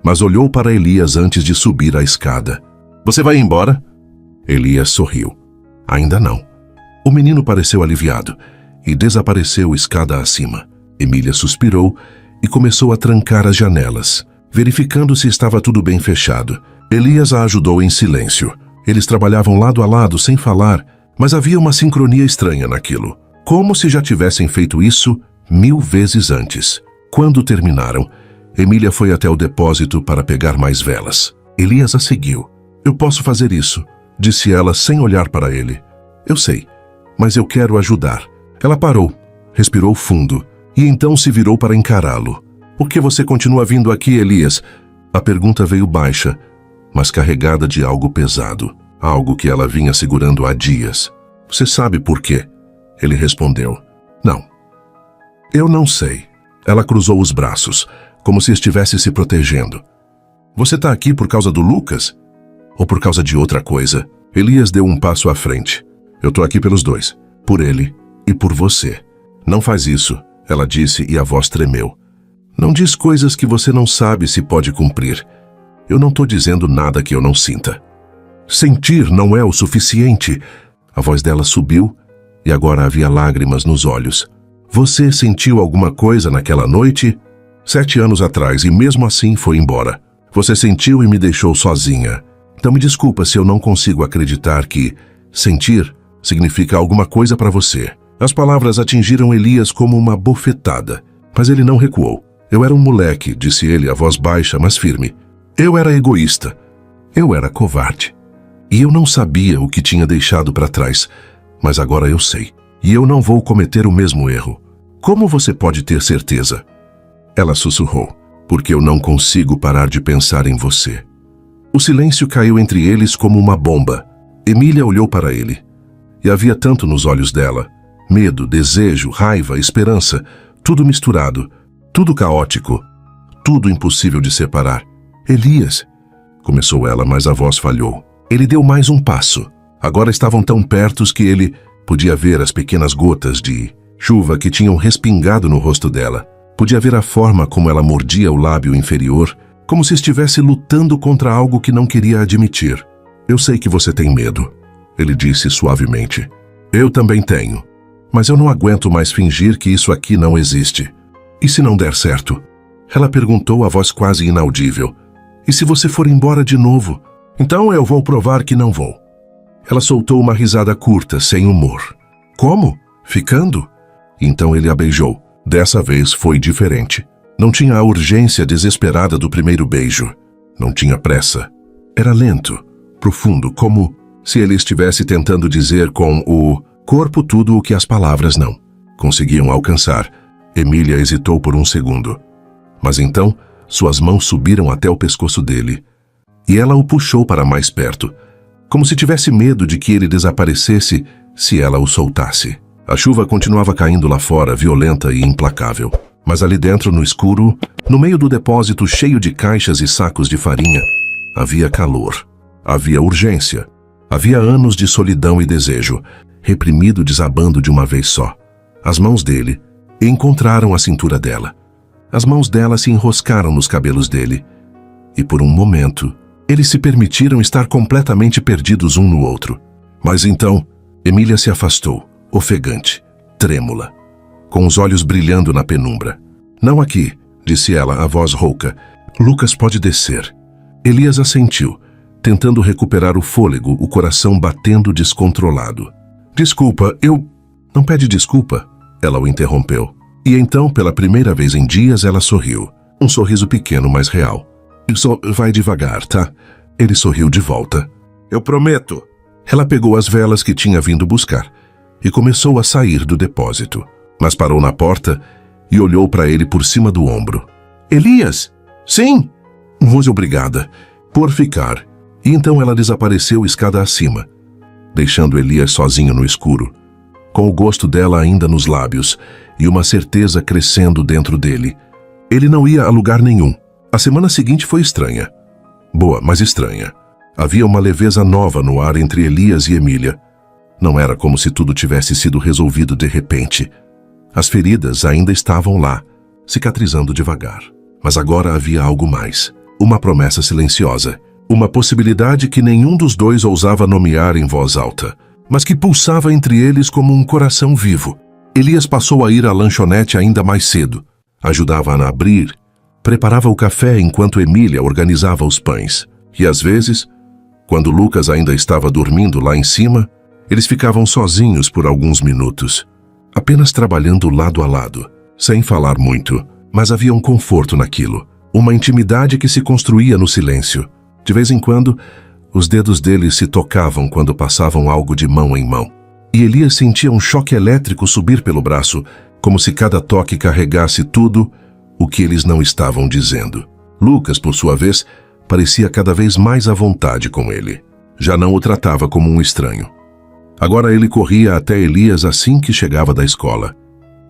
Speaker 1: mas olhou para Elias antes de subir a escada. Você vai embora? Elias sorriu. Ainda não. O menino pareceu aliviado e desapareceu escada acima. Emília suspirou e começou a trancar as janelas, verificando se estava tudo bem fechado. Elias a ajudou em silêncio. Eles trabalhavam lado a lado sem falar, Mas havia uma sincronia estranha naquilo, como se já tivessem feito isso 1000 vezes antes. Quando terminaram, Emília foi até o depósito para pegar mais velas. Elias a seguiu. Eu posso fazer isso, disse ela sem olhar para ele. Eu sei, mas eu quero ajudar. Ela parou, respirou fundo e então se virou para encará-lo. Por que você continua vindo aqui, Elias? A pergunta veio baixa, mas carregada de algo pesado, algo que ela vinha segurando há dias. Você sabe por quê? Ele respondeu. Não. Eu não sei. Ela cruzou os braços, como se estivesse se protegendo. Você está aqui por causa do Lucas? Ou por causa de outra coisa? Elias deu um passo à frente. Eu estou aqui pelos dois, por ele e por você. Não faz isso, ela disse e a voz tremeu. Não diz coisas que você não sabe se pode cumprir. Eu não estou dizendo nada que eu não sinta. Sentir não é o suficiente. A voz dela subiu e agora havia lágrimas nos olhos. Você sentiu alguma coisa naquela noite? 7 anos atrás e mesmo assim foi embora. Você sentiu e me deixou sozinha. Então me desculpa se eu não consigo acreditar que sentir significa alguma coisa para você. As palavras atingiram Elias como uma bofetada, mas ele não recuou. Eu era um moleque, disse ele, a voz baixa, mas firme. Eu era egoísta. Eu era covarde. E eu não sabia o que tinha deixado para trás, mas agora eu sei. E eu não vou cometer o mesmo erro. Como você pode ter certeza? Ela sussurrou, porque eu não consigo parar de pensar em você. O silêncio caiu entre eles como uma bomba. Emília olhou para ele. E havia tanto nos olhos dela. Medo, desejo, raiva, esperança, tudo misturado. Tudo caótico, tudo impossível de separar. Elias, começou ela, mas a voz falhou. Ele deu mais um passo. Agora estavam tão pertos que ele podia ver as pequenas gotas de chuva que tinham respingado no rosto dela. Podia ver a forma como ela mordia o lábio inferior, como se estivesse lutando contra algo que não queria admitir. Eu sei que você tem medo, ele disse suavemente. Eu também tenho, mas eu não aguento mais fingir que isso aqui não existe. E se não der certo? Ela perguntou, a voz quase inaudível. E se você for embora de novo? Então eu vou provar que não vou. Ela soltou uma risada curta, sem humor. Como? Ficando? Então ele a beijou. Dessa vez foi diferente. Não tinha a urgência desesperada do primeiro beijo. Não tinha pressa. Era lento, profundo, como se ele estivesse tentando dizer com o corpo tudo o que as palavras não conseguiam alcançar. Emília hesitou por um segundo. Mas então, suas mãos subiram até o pescoço dele. E ela o puxou para mais perto, como se tivesse medo de que ele desaparecesse se ela o soltasse. A chuva continuava caindo lá fora, violenta e implacável. Mas ali dentro, no escuro, no meio do depósito cheio de caixas e sacos de farinha, havia calor. Havia urgência. Havia anos de solidão e desejo, reprimido desabando de uma vez só. As mãos dele encontraram a cintura dela. As mãos dela se enroscaram nos cabelos dele. E por um momento, eles se permitiram estar completamente perdidos um no outro. Mas então, Emília se afastou, ofegante, trêmula, com os olhos brilhando na penumbra. Não aqui, disse ela, a voz rouca. Lucas pode descer. Elias assentiu, tentando recuperar o fôlego, o coração batendo descontrolado. Desculpa, eu... Não pede desculpa. Ela o interrompeu. E então, pela primeira vez em dias, ela sorriu. Um sorriso pequeno, mas real. Só vai devagar, tá? Ele sorriu de volta. Eu prometo. Ela pegou as velas que tinha vindo buscar e começou a sair do depósito. Mas parou na porta e olhou para ele por cima do ombro. Elias? Sim! Muito obrigada por ficar. E então ela desapareceu escada acima, deixando Elias sozinho no escuro, com o gosto dela ainda nos lábios e uma certeza crescendo dentro dele. Ele não ia a lugar nenhum. A semana seguinte foi estranha. Boa, mas estranha. Havia uma leveza nova no ar entre Elias e Emília. Não era como se tudo tivesse sido resolvido de repente. As feridas ainda estavam lá, cicatrizando devagar. Mas agora havia algo mais. Uma promessa silenciosa. Uma possibilidade que nenhum dos dois ousava nomear em voz alta, mas que pulsava entre eles como um coração vivo. Elias passou a ir à lanchonete ainda mais cedo. Ajudava a abrir, preparava o café enquanto Emília organizava os pães. E às vezes, quando Lucas ainda estava dormindo lá em cima, Eles ficavam sozinhos por alguns minutos, apenas trabalhando lado a lado, sem falar muito, mas havia um conforto naquilo, uma intimidade que se construía no silêncio. De vez em quando, os dedos deles se tocavam quando passavam algo de mão em mão. E Elias sentia um choque elétrico subir pelo braço, como se cada toque carregasse tudo o que eles não estavam dizendo. Lucas, por sua vez, parecia cada vez mais à vontade com ele. Já não o tratava como um estranho. Agora ele corria até Elias assim que chegava da escola,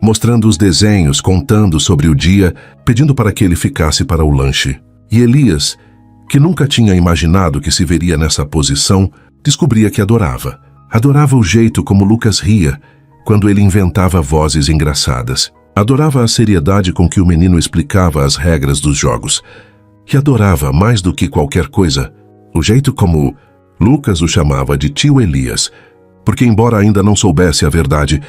Speaker 1: mostrando os desenhos, contando sobre o dia, pedindo para que ele ficasse para o lanche. E Elias, que nunca tinha imaginado que se veria nessa posição, descobria que adorava. Adorava o jeito como Lucas ria quando ele inventava vozes engraçadas. Adorava a seriedade com que o menino explicava as regras dos jogos. E adorava, mais do que qualquer coisa, o jeito como Lucas o chamava de tio Elias, porque embora ainda não soubesse a verdade,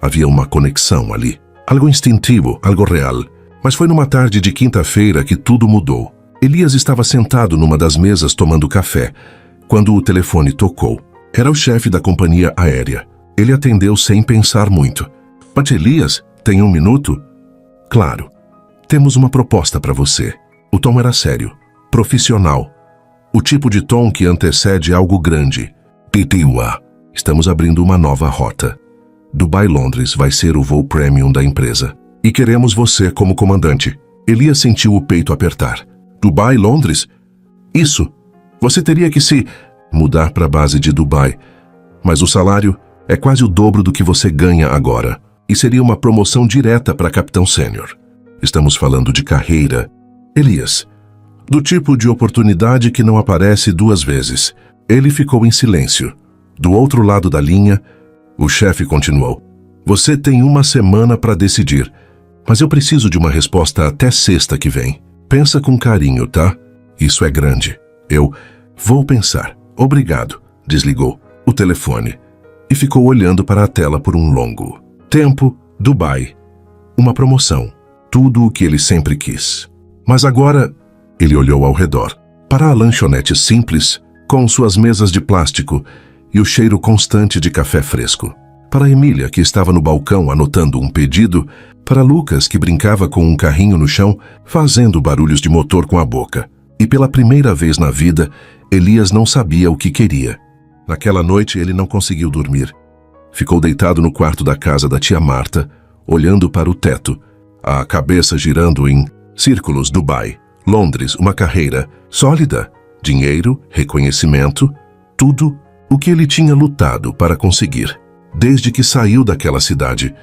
Speaker 1: havia uma conexão ali. Algo instintivo, algo real. Mas foi numa tarde de quinta-feira que tudo mudou. Elias estava sentado numa das mesas tomando café, quando o telefone tocou. Era o chefe da companhia aérea. Ele atendeu sem pensar muito. Mas Elias, tem um minuto? Claro. Temos uma proposta para você. O tom era sério, profissional. O tipo de tom que antecede algo grande. PTUA. Estamos abrindo uma nova rota. Dubai-Londres vai ser o voo premium da empresa. E queremos você como comandante. Elias sentiu o peito apertar. Dubai-Londres? Isso. Você teria que se mudar para a base de Dubai. Mas o salário é quase o dobro do que você ganha agora. E seria uma promoção direta para capitão sênior. Estamos falando de carreira. Elias, do tipo de oportunidade que não aparece duas vezes. Ele ficou em silêncio. Do outro lado da linha, o chefe continuou. Você tem uma semana para decidir, mas eu preciso de uma resposta até sexta que vem. Pensa com carinho, tá? Isso é grande. Eu vou pensar. Obrigado. Desligou o telefone e ficou olhando para a tela por um longo tempo. Dubai. Uma promoção. Tudo o que ele sempre quis. Mas agora, ele olhou ao redor. Para a lanchonete simples, com suas mesas de plástico e o cheiro constante de café fresco. Para Emília, que estava no balcão anotando um pedido. Para Lucas, que brincava com um carrinho no chão, fazendo barulhos de motor com a boca. E pela primeira vez na vida, Elias não sabia o que queria. Naquela noite, ele não conseguiu dormir. Ficou deitado no quarto da casa da tia Marta, olhando para o teto, a cabeça girando em círculos. Dubai, Londres, uma carreira sólida, dinheiro, reconhecimento, tudo o que ele tinha lutado para conseguir, desde que saiu daquela cidade.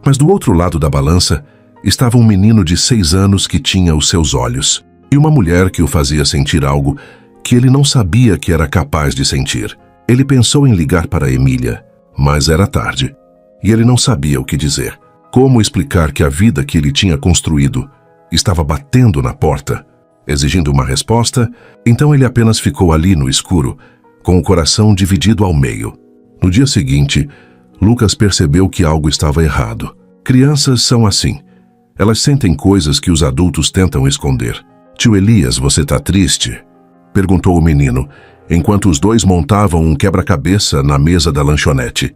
Speaker 1: Mas do outro lado da balança estava um menino de 6 anos que tinha os seus olhos, e uma mulher que o fazia sentir algo que ele não sabia que era capaz de sentir. Ele pensou em ligar para Emília, mas era tarde, e ele não sabia o que dizer. Como explicar que a vida que ele tinha construído estava batendo na porta, exigindo uma resposta? Então ele apenas ficou ali no escuro, com o coração dividido ao meio. No dia seguinte, Lucas percebeu que algo estava errado. Crianças são assim. Elas sentem coisas que os adultos tentam esconder. Tio Elias, você tá triste? Perguntou o menino, enquanto os dois montavam um quebra-cabeça na mesa da lanchonete.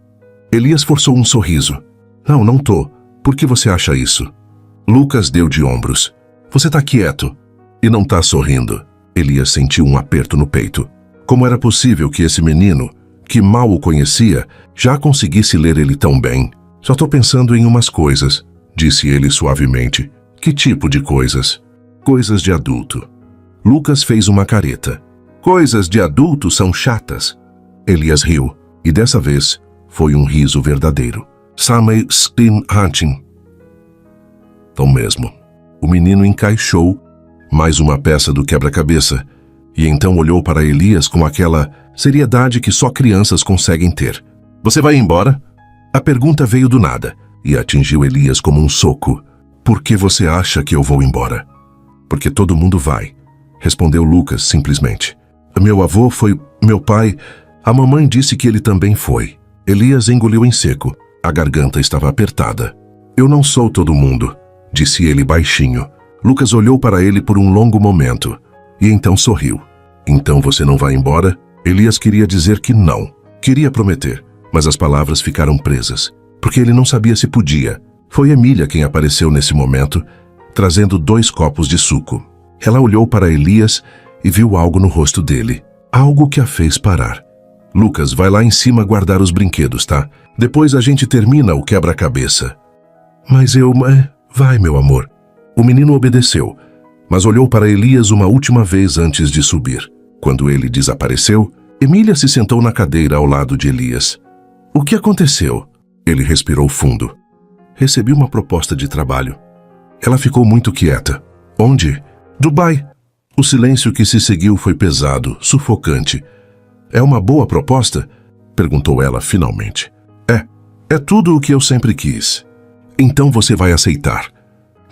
Speaker 1: Elias forçou um sorriso. Não tô. Por que você acha isso? Lucas deu de ombros. Você tá quieto e não tá sorrindo. Elias sentiu um aperto no peito. Como era possível que esse menino, que mal o conhecia, já conseguisse ler ele tão bem? Só tô pensando em umas coisas, disse ele suavemente. Que tipo de coisas? Coisas de adulto. Lucas fez uma careta. Coisas de adulto são chatas. Elias riu, e dessa vez foi um riso verdadeiro. Samei Stin Hunting. Então mesmo. O menino encaixou mais uma peça do quebra-cabeça e então olhou para Elias com aquela seriedade que só crianças conseguem ter. Você vai embora? A pergunta veio do nada e atingiu Elias como um soco. Por que você acha que eu vou embora? Porque todo mundo vai, respondeu Lucas simplesmente. Meu avô foi, meu pai, a mamãe disse que ele também foi. Elias engoliu em seco. A garganta estava apertada. Eu não sou todo mundo, disse ele baixinho. Lucas olhou para ele por um longo momento e então sorriu. Então você não vai embora? Elias queria dizer que não. Queria prometer, mas as palavras ficaram presas, porque ele não sabia se podia. Foi Emília quem apareceu nesse momento, trazendo 2 copos de suco. Ela olhou para Elias e viu algo no rosto dele, algo que a fez parar. Lucas, vai lá em cima guardar os brinquedos, tá? Depois a gente termina o quebra-cabeça. Mas vai, meu amor. O menino obedeceu, mas olhou para Elias uma última vez antes de subir. Quando ele desapareceu, Emília se sentou na cadeira ao lado de Elias. O que aconteceu? Ele respirou fundo. Recebi uma proposta de trabalho. Ela ficou muito quieta. Onde? Dubai. O silêncio que se seguiu foi pesado, sufocante. É uma boa proposta? Perguntou ela finalmente. É tudo o que eu sempre quis. Então você vai aceitar.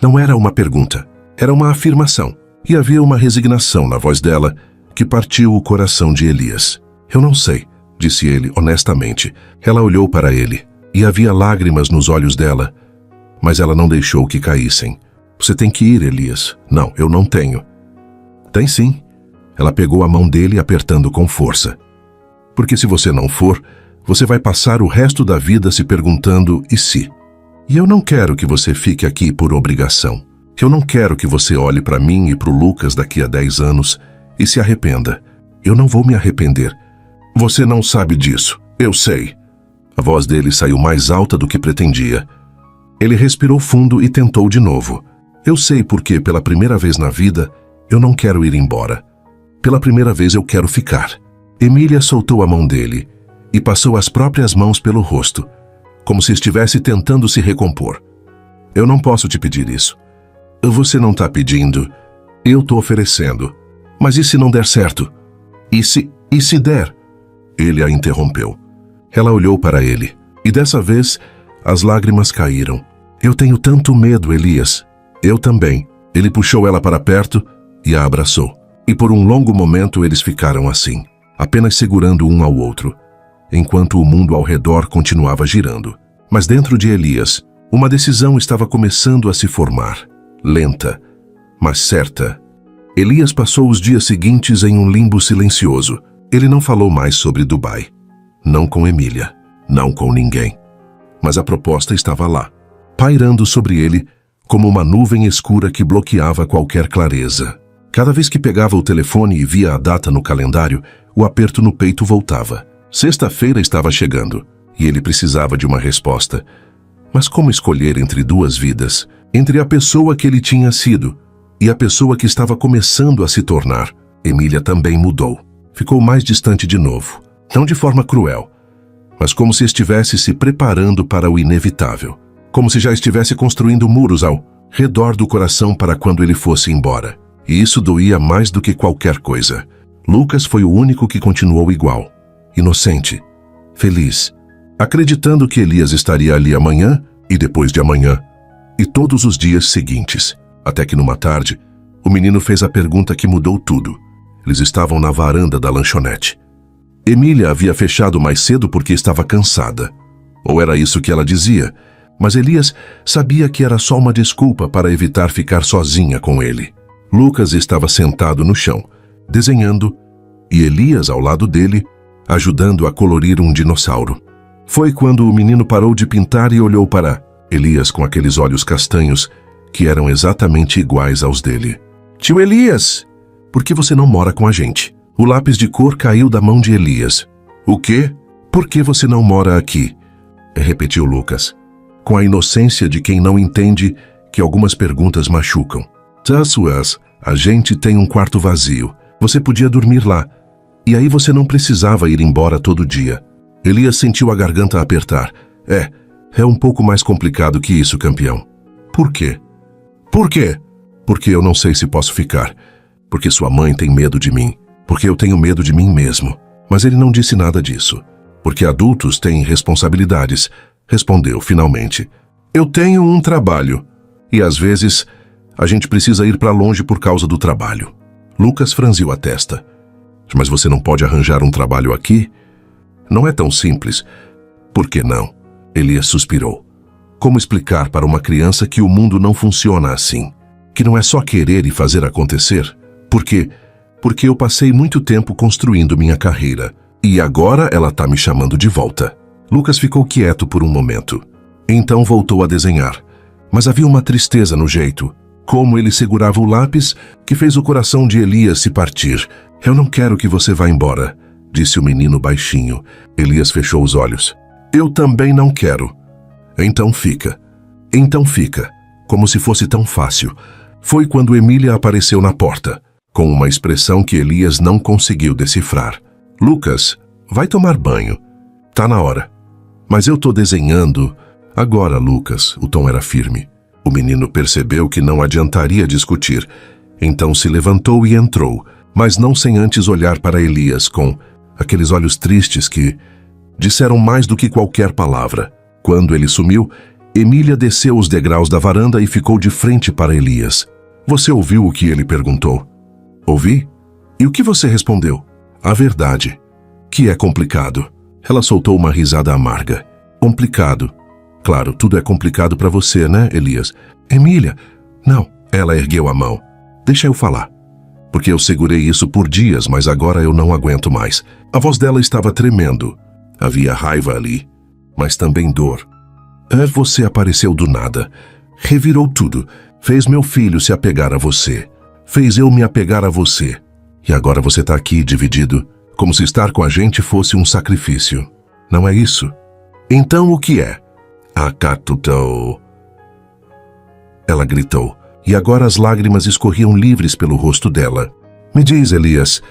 Speaker 1: Não era uma pergunta, era uma afirmação. E havia uma resignação na voz dela que partiu o coração de Elias. Eu não sei, disse ele honestamente. Ela olhou para ele e havia lágrimas nos olhos dela, mas ela não deixou que caíssem. Você tem que ir, Elias. Não, eu não tenho. Tem sim. Ela pegou a mão dele apertando com força. Porque se você não for, você vai passar o resto da vida se perguntando e se. E eu não quero que você fique aqui por obrigação. Eu não quero que você olhe para mim e para o Lucas daqui a 10 anos e se arrependa. Eu não vou me arrepender. Você não sabe disso. Eu sei. A voz dele saiu mais alta do que pretendia. Ele respirou fundo e tentou de novo. Eu sei porque, pela primeira vez na vida, eu não quero ir embora. Pela primeira vez eu quero ficar. Emília soltou a mão dele e passou as próprias mãos pelo rosto, como se estivesse tentando se recompor. Eu não posso te pedir isso. Você não está pedindo. Eu estou oferecendo. Mas e se não der certo? E se der? Ele a interrompeu. Ela olhou para ele, e dessa vez as lágrimas caíram. Eu tenho tanto medo, Elias. Eu também. Ele puxou ela para perto e a abraçou. E por um longo momento eles ficaram assim, apenas segurando um ao outro, enquanto o mundo ao redor continuava girando. Mas dentro de Elias, uma decisão estava começando a se formar, lenta, mas certa. Elias passou os dias seguintes em um limbo silencioso. Ele não falou mais sobre Dubai. Não com Emília, não com ninguém. Mas a proposta estava lá, pairando sobre ele como uma nuvem escura que bloqueava qualquer clareza. Cada vez que pegava o telefone e via a data no calendário, o aperto no peito voltava. Sexta-feira estava chegando, e ele precisava de uma resposta. Mas como escolher entre 2 vidas? Entre a pessoa que ele tinha sido e a pessoa que estava começando a se tornar? Emília também mudou. Ficou mais distante de novo. Não de forma cruel, mas como se estivesse se preparando para o inevitável. Como se já estivesse construindo muros ao redor do coração para quando ele fosse embora. E isso doía mais do que qualquer coisa. Lucas foi o único que continuou igual. Inocente, feliz, acreditando que Elias estaria ali amanhã e depois de amanhã, e todos os dias seguintes. Até que numa tarde, o menino fez a pergunta que mudou tudo. Eles estavam na varanda da lanchonete. Emília havia fechado mais cedo porque estava cansada. Ou era isso que ela dizia, mas Elias sabia que era só uma desculpa para evitar ficar sozinha com ele. Lucas estava sentado no chão, desenhando, e Elias ao lado dele, ajudando a colorir um dinossauro. Foi quando o menino parou de pintar e olhou para Elias com aqueles olhos castanhos que eram exatamente iguais aos dele. Tio Elias, por que você não mora com a gente? O lápis de cor caiu da mão de Elias. O quê? Por que você não mora aqui? Repetiu Lucas, com a inocência de quem não entende que algumas perguntas machucam. Tassuas, a gente tem um quarto vazio. Você podia dormir lá. E aí você não precisava ir embora todo dia. Elias sentiu a garganta apertar. É um pouco mais complicado que isso, campeão. Por quê? Por quê? Porque eu não sei se posso ficar. Porque sua mãe tem medo de mim. Porque eu tenho medo de mim mesmo. Mas ele não disse nada disso. Porque adultos têm responsabilidades, respondeu finalmente. Eu tenho um trabalho. E às vezes, a gente precisa ir para longe por causa do trabalho. Lucas franziu a testa. Mas você não pode arranjar um trabalho aqui? Não é tão simples. Por que não? Elias suspirou. Como explicar para uma criança que o mundo não funciona assim? Que não é só querer e fazer acontecer? Porque eu passei muito tempo construindo minha carreira. E agora ela está me chamando de volta. Lucas ficou quieto por um momento. Então voltou a desenhar. Mas havia uma tristeza no jeito. Como ele segurava o lápis, que fez o coração de Elias se partir. Eu não quero que você vá embora, disse o menino baixinho. Elias fechou os olhos. Eu também não quero. Então fica. Então fica. Como se fosse tão fácil. Foi quando Emília apareceu na porta, com uma expressão que Elias não conseguiu decifrar. Lucas, vai tomar banho. Tá na hora. Mas eu tô desenhando. Agora, Lucas, o tom era firme. O menino percebeu que não adiantaria discutir. Então se levantou e entrou, mas não sem antes olhar para Elias com aqueles olhos tristes que disseram mais do que qualquer palavra. Quando ele sumiu, Emília desceu os degraus da varanda e ficou de frente para Elias. Você ouviu o que ele perguntou? Ouvi? E o que você respondeu? A verdade. Que é complicado. Ela soltou uma risada amarga. Complicado. Claro, tudo é complicado para você, né, Elias? Emília. Não. Ela ergueu a mão. Deixa eu falar. Porque eu segurei isso por dias, mas agora eu não aguento mais. A voz dela estava tremendo. Havia raiva ali, mas também dor. Você apareceu do nada. Revirou tudo. Fez meu filho se apegar a você. Fez eu me apegar a você. E agora você está aqui dividido, como se estar com a gente fosse um sacrifício. Não é isso? Então o que é? Acatutou. Ela gritou, e agora as lágrimas escorriam livres pelo rosto dela. Me diz, Elias,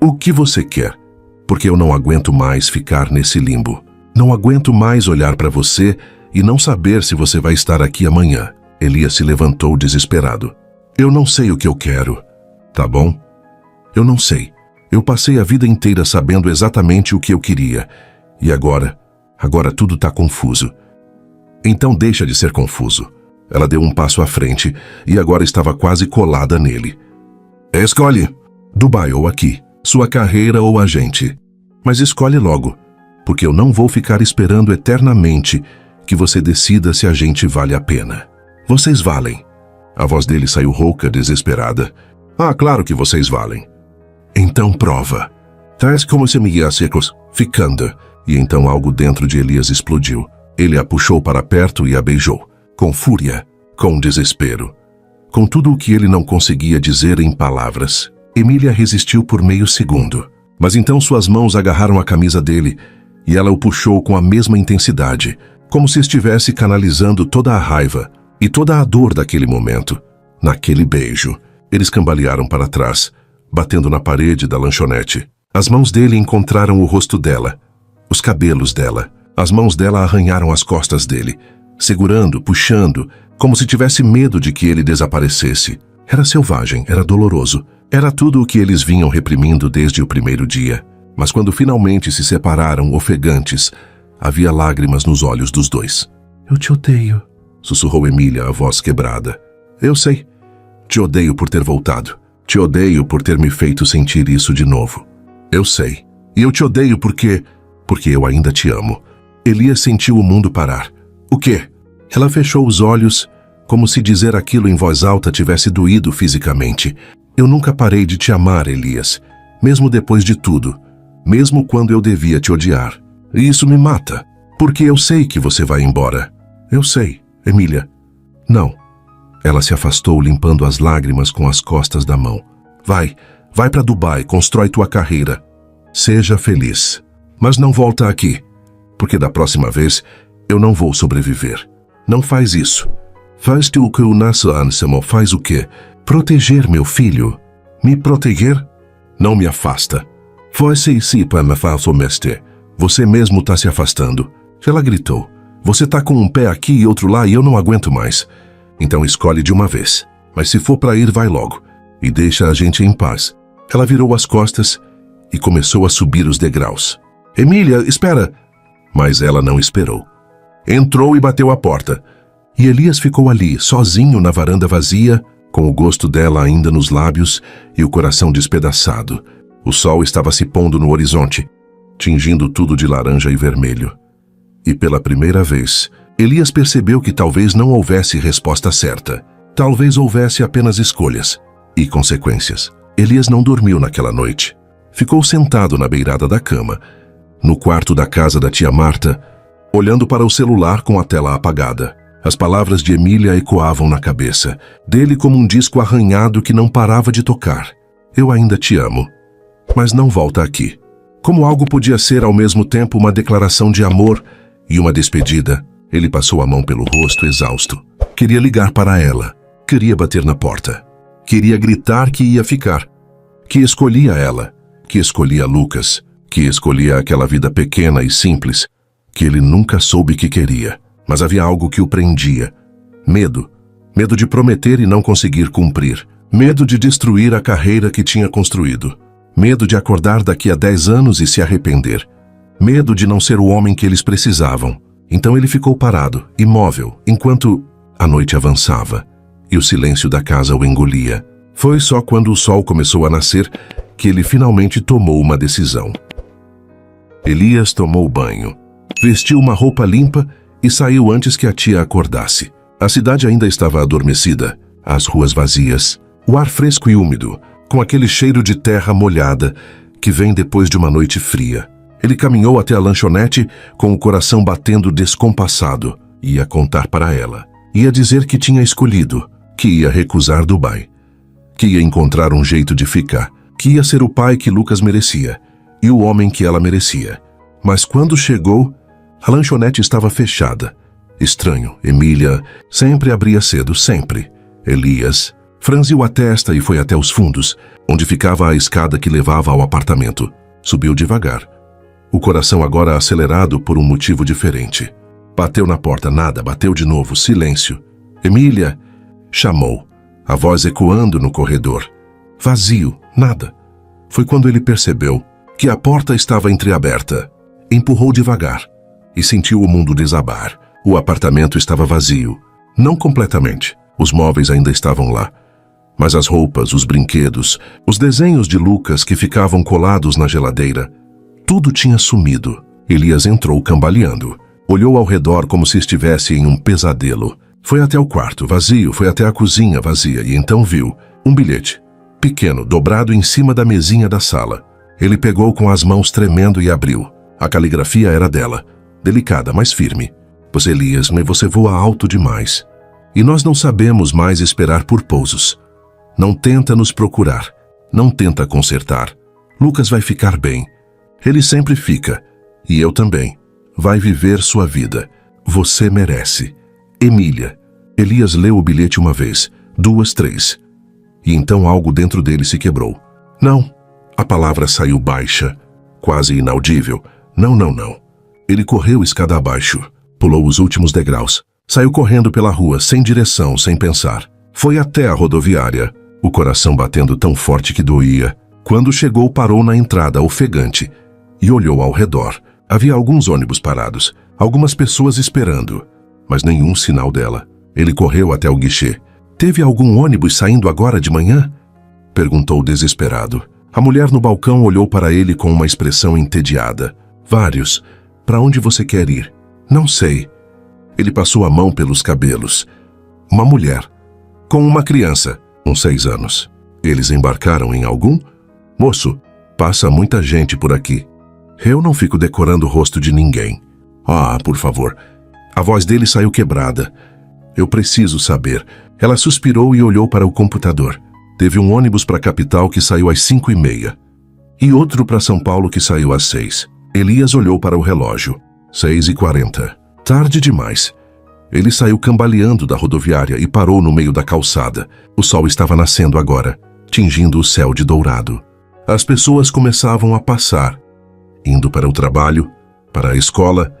Speaker 1: o que você quer? Porque eu não aguento mais ficar nesse limbo. Não aguento mais olhar para você e não saber se você vai estar aqui amanhã. Elias se levantou desesperado. Eu não sei o que eu quero. Tá bom? Eu não sei. Eu passei a vida inteira sabendo exatamente o que eu queria. E agora tudo tá confuso. Então deixa de ser confuso. Ela deu um passo à frente e agora estava quase colada nele. Escolhe, Dubai ou aqui, sua carreira ou a gente. Mas escolhe logo, porque eu não vou ficar esperando eternamente que você decida se a gente vale a pena. Vocês valem. A voz dele saiu rouca, desesperada. Ah, claro que vocês valem. Então prova. Tais como se me secos, ficando. E então algo dentro de Elias explodiu. Ele a puxou para perto e a beijou. Com fúria, com desespero. Com tudo o que ele não conseguia dizer em palavras. Emília resistiu por meio segundo. Mas então suas mãos agarraram a camisa dele e ela o puxou com a mesma intensidade, como se estivesse canalizando toda a raiva e toda a dor daquele momento. Naquele beijo, eles cambalearam para trás, batendo na parede da lanchonete. As mãos dele encontraram o rosto dela, os cabelos dela. As mãos dela arranharam as costas dele, segurando, puxando, como se tivesse medo de que ele desaparecesse. Era selvagem, era doloroso. Era tudo o que eles vinham reprimindo desde o primeiro dia. Mas quando finalmente se separaram, ofegantes, havia lágrimas nos olhos dos dois. Eu te odeio, sussurrou Emília, a voz quebrada. Eu sei. Te odeio por ter voltado. Te odeio por ter me feito sentir isso de novo. Eu sei. E eu te odeio porque eu ainda te amo. Elias sentiu o mundo parar. O quê? Ela fechou os olhos, como se dizer aquilo em voz alta tivesse doído fisicamente. Eu nunca parei de te amar, Elias. Mesmo depois de tudo. Mesmo quando eu devia te odiar. E isso me mata. Porque eu sei que você vai embora. Eu sei, Emília. Não. Ela se afastou, limpando as lágrimas com as costas da mão. Vai para Dubai, constrói tua carreira. Seja feliz. Mas não volta aqui. Porque da próxima vez, eu não vou sobreviver. Não faz isso. Faz o que o nosso Ansemo faz o quê? Proteger meu filho. Me proteger? Não me afasta. Você se para me falso mestre. Você mesmo tá se afastando. Ela gritou. Você tá com um pé aqui e outro lá e eu não aguento mais. Então escolhe de uma vez. Mas se for para ir, vai logo. E deixa a gente em paz. Ela virou as costas e começou a subir os degraus. Emília, espera! Mas ela não esperou. Entrou e bateu a porta. E Elias ficou ali, sozinho na varanda vazia, com o gosto dela ainda nos lábios e o coração despedaçado. O sol estava se pondo no horizonte, tingindo tudo de laranja e vermelho. E pela primeira vez, Elias percebeu que talvez não houvesse resposta certa. Talvez houvesse apenas escolhas e consequências. Elias não dormiu naquela noite. Ficou sentado na beirada da cama, no quarto da casa da tia Marta, olhando para o celular com a tela apagada. As palavras de Emília ecoavam na cabeça, dele como um disco arranhado que não parava de tocar. Eu ainda te amo, mas não volta aqui. Como algo podia ser ao mesmo tempo uma declaração de amor e uma despedida, ele passou a mão pelo rosto exausto. Queria ligar para ela, queria bater na porta, queria gritar que ia ficar, que escolhia ela, que escolhia Lucas, que escolhia aquela vida pequena e simples, que ele nunca soube que queria. Mas havia algo que o prendia. Medo. Medo de prometer e não conseguir cumprir. Medo de destruir a carreira que tinha construído. Medo de acordar daqui a 10 anos e se arrepender. Medo de não ser o homem que eles precisavam. Então ele ficou parado, imóvel, enquanto a noite avançava e o silêncio da casa o engolia. Foi só quando o sol começou a nascer que ele finalmente tomou uma decisão. Elias tomou banho, vestiu uma roupa limpa e saiu antes que a tia acordasse. A cidade ainda estava adormecida, as ruas vazias, o ar fresco e úmido, com aquele cheiro de terra molhada que vem depois de uma noite fria. Ele caminhou até a lanchonete com o coração batendo descompassado. Ia contar para ela. Ia dizer que tinha escolhido, que ia recusar Dubai, que ia encontrar um jeito de ficar, que ia ser o pai que Lucas merecia e o homem que ela merecia. Mas quando chegou, a lanchonete estava fechada. Estranho, Emília sempre abria cedo, sempre. Elias franziu a testa e foi até os fundos, onde ficava a escada que levava ao apartamento. Subiu devagar, o coração agora acelerado por um motivo diferente. Bateu na porta, nada, bateu de novo, silêncio. Emília chamou, a voz ecoando no corredor. Vazio, nada. Foi quando ele percebeu que a porta estava entreaberta. Empurrou devagar e sentiu o mundo desabar. O apartamento estava vazio. Não completamente. Os móveis ainda estavam lá. Mas as roupas, os brinquedos, os desenhos de Lucas que ficavam colados na geladeira, tudo tinha sumido. Elias entrou cambaleando. Olhou ao redor como se estivesse em um pesadelo. Foi até o quarto, vazio, foi até a cozinha, vazia, e então viu um bilhete, pequeno, dobrado em cima da mesinha da sala. Ele pegou com as mãos tremendo e abriu. A caligrafia era dela, delicada, mas firme. Pois Elias, mas você voa alto demais. E nós não sabemos mais esperar por pousos. Não tenta nos procurar. Não tenta consertar. Lucas vai ficar bem. Ele sempre fica. E eu também. Vai viver sua vida. Você merece. Emília. Elias leu o bilhete uma vez, duas, três. E então algo dentro dele se quebrou. Não. A palavra saiu baixa, quase inaudível. Não, não, não. Ele correu escada abaixo. Pulou os últimos degraus. Saiu correndo pela rua, sem direção, sem pensar. Foi até a rodoviária, o coração batendo tão forte que doía. Quando chegou, parou na entrada, ofegante, e olhou ao redor. Havia alguns ônibus parados, algumas pessoas esperando, mas nenhum sinal dela. Ele correu até o guichê. Teve algum ônibus saindo agora de manhã? Perguntou desesperado. A mulher no balcão olhou para ele com uma expressão entediada. Vários. Para onde você quer ir? Não sei. Ele passou a mão pelos cabelos. Uma mulher. Com uma criança, uns 6 anos. Eles embarcaram em algum? Moço, passa muita gente por aqui. Eu não fico decorando o rosto de ninguém. Ah, por favor. A voz dele saiu quebrada. Eu preciso saber. Ela suspirou e olhou para o computador. Teve um ônibus para a capital que saiu às 5h30. E outro para São Paulo que saiu às 6. Elias olhou para o relógio. 6h40. Tarde demais. Ele saiu cambaleando da rodoviária e parou no meio da calçada. O sol estava nascendo agora, tingindo o céu de dourado. As pessoas começavam a passar, indo para o trabalho, para a escola,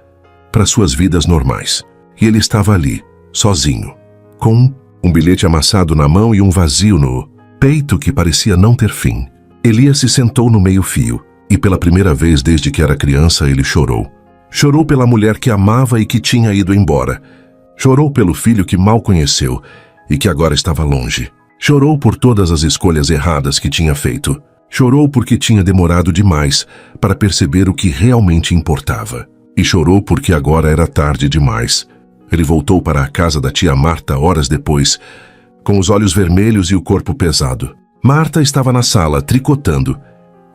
Speaker 1: para suas vidas normais. E ele estava ali, sozinho, com um bilhete amassado na mão e um vazio no peito que parecia não ter fim. Elias se sentou no meio-fio e pela primeira vez desde que era criança ele chorou. Chorou pela mulher que amava e que tinha ido embora. Chorou pelo filho que mal conheceu e que agora estava longe. Chorou por todas as escolhas erradas que tinha feito. Chorou porque tinha demorado demais para perceber o que realmente importava. E chorou porque agora era tarde demais. Ele voltou para a casa da tia Marta horas depois, com os olhos vermelhos e o corpo pesado. Marta estava na sala, tricotando,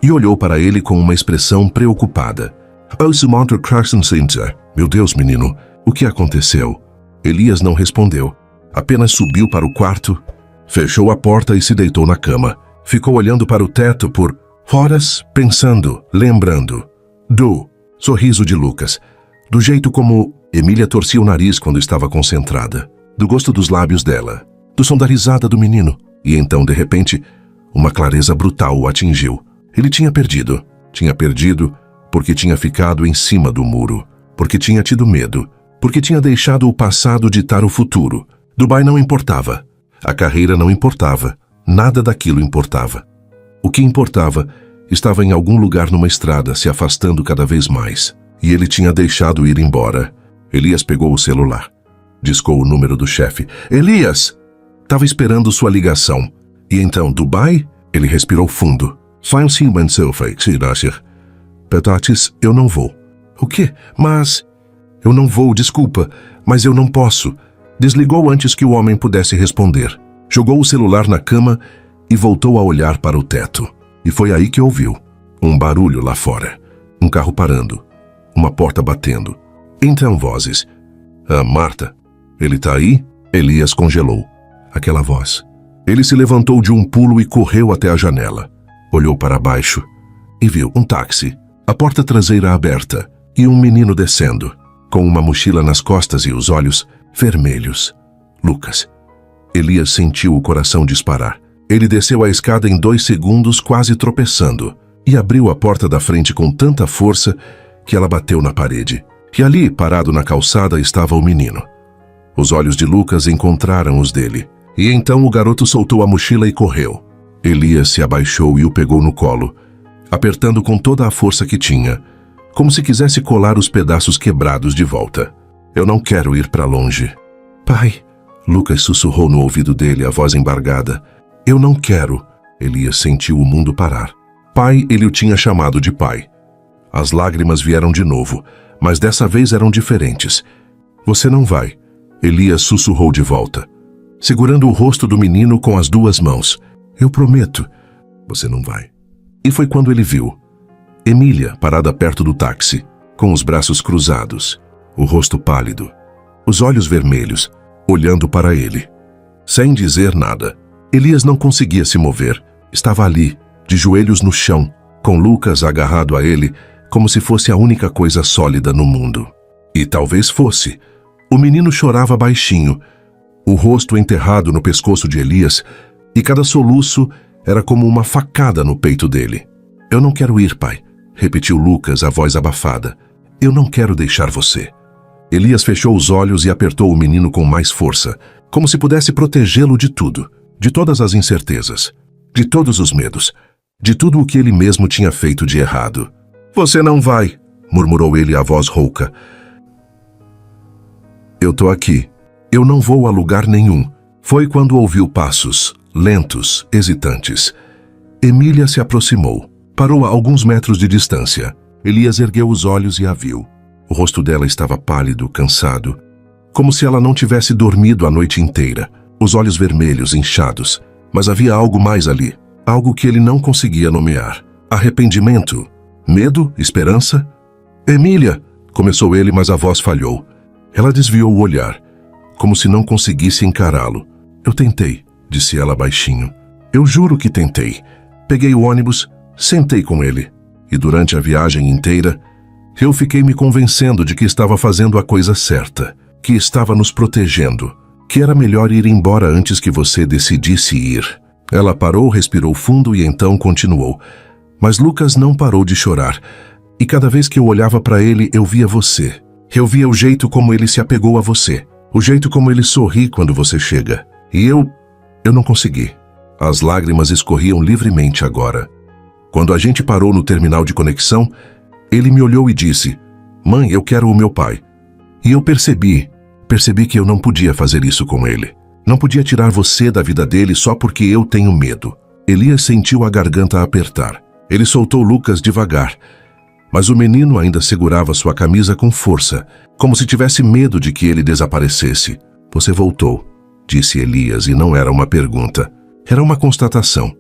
Speaker 1: e olhou para ele com uma expressão preocupada. Oh, Samantha Clarkson Center. Meu Deus, menino, o que aconteceu? Elias não respondeu. Apenas subiu para o quarto, fechou a porta e se deitou na cama. Ficou olhando para o teto por horas, pensando, lembrando. Do sorriso de Lucas. Do jeito como Emília torcia o nariz quando estava concentrada. Do gosto dos lábios dela. Do som da risada do menino. E então, de repente, uma clareza brutal o atingiu. Ele tinha perdido. Tinha perdido porque tinha ficado em cima do muro. Porque tinha tido medo. Porque tinha deixado o passado ditar o futuro. Dubai não importava. A carreira não importava. Nada daquilo importava. O que importava estava em algum lugar numa estrada, se afastando cada vez mais. E ele tinha deixado ir embora. Elias pegou o celular. Discou o número do chefe. Elias! Estava esperando sua ligação. E então, Dubai? Ele respirou fundo. Petatis, eu não vou. O quê? Mas... Eu não vou, desculpa, mas eu não posso. Desligou antes que o homem pudesse responder. Jogou o celular na cama e voltou a olhar para o teto. E foi aí que ouviu um barulho lá fora. Um carro parando. Uma porta batendo. Então vozes. Ah, Marta, ele tá aí? Elias congelou. Aquela voz. Ele se levantou de um pulo e correu até a janela. Olhou para baixo e viu um táxi, a porta traseira aberta e um menino descendo, com uma mochila nas costas e os olhos vermelhos. Lucas. Elias sentiu o coração disparar. Ele desceu a escada em 2 segundos, quase tropeçando, e abriu a porta da frente com tanta força que ela bateu na parede. E ali, parado na calçada, estava o menino. Os olhos de Lucas encontraram os dele. E então o garoto soltou a mochila e correu. Elias se abaixou e o pegou no colo, apertando com toda a força que tinha, como se quisesse colar os pedaços quebrados de volta. Eu não quero ir para longe. Pai, Lucas sussurrou no ouvido dele, a voz embargada. Eu não quero. Elias sentiu o mundo parar. Pai, ele o tinha chamado de pai. As lágrimas vieram de novo, mas dessa vez eram diferentes. Você não vai. Elias sussurrou de volta, segurando o rosto do menino com as 2 mãos. Eu prometo. Você não vai. E foi quando ele viu Emília parada perto do táxi, com os braços cruzados, o rosto pálido, os olhos vermelhos, olhando para ele. Sem dizer nada. Elias não conseguia se mover. Estava ali, de joelhos no chão, com Lucas agarrado a ele, como se fosse a única coisa sólida no mundo. E talvez fosse. O menino chorava baixinho, o rosto enterrado no pescoço de Elias, e cada soluço era como uma facada no peito dele. Eu não quero ir, pai, repetiu Lucas, a voz abafada. Eu não quero deixar você. Elias fechou os olhos e apertou o menino com mais força, como se pudesse protegê-lo de tudo, de todas as incertezas, de todos os medos, de tudo o que ele mesmo tinha feito de errado. Você não vai, murmurou ele, a voz rouca. Eu tô aqui. Eu não vou a lugar nenhum. Foi quando ouviu passos, lentos, hesitantes. Emília se aproximou. Parou a alguns metros de distância. Elias ergueu os olhos e a viu. O rosto dela estava pálido, cansado, como se ela não tivesse dormido a noite inteira. Os olhos vermelhos, inchados. Mas havia algo mais ali. Algo que ele não conseguia nomear. Arrependimento? Medo? Esperança? Emília! Começou ele, mas a voz falhou. Ela desviou o olhar, como se não conseguisse encará-lo. Eu tentei, disse ela baixinho. Eu juro que tentei. Peguei o ônibus, sentei com ele. E durante a viagem inteira, eu fiquei me convencendo de que estava fazendo a coisa certa, que estava nos protegendo, que era melhor ir embora antes que você decidisse ir. Ela parou, respirou fundo e então continuou. Mas Lucas não parou de chorar. E cada vez que eu olhava para ele, eu via você. Eu via o jeito como ele se apegou a você. O jeito como ele sorri quando você chega. E eu não consegui. As lágrimas escorriam livremente agora. Quando a gente parou no terminal de conexão, ele me olhou e disse, Mãe, eu quero o meu pai. E eu percebi que eu não podia fazer isso com ele. Não podia tirar você da vida dele só porque eu tenho medo. Elias sentiu a garganta apertar. Ele soltou Lucas devagar. Mas o menino ainda segurava sua camisa com força, como se tivesse medo de que ele desaparecesse. Você voltou, disse Elias, e não era uma pergunta. Era uma constatação,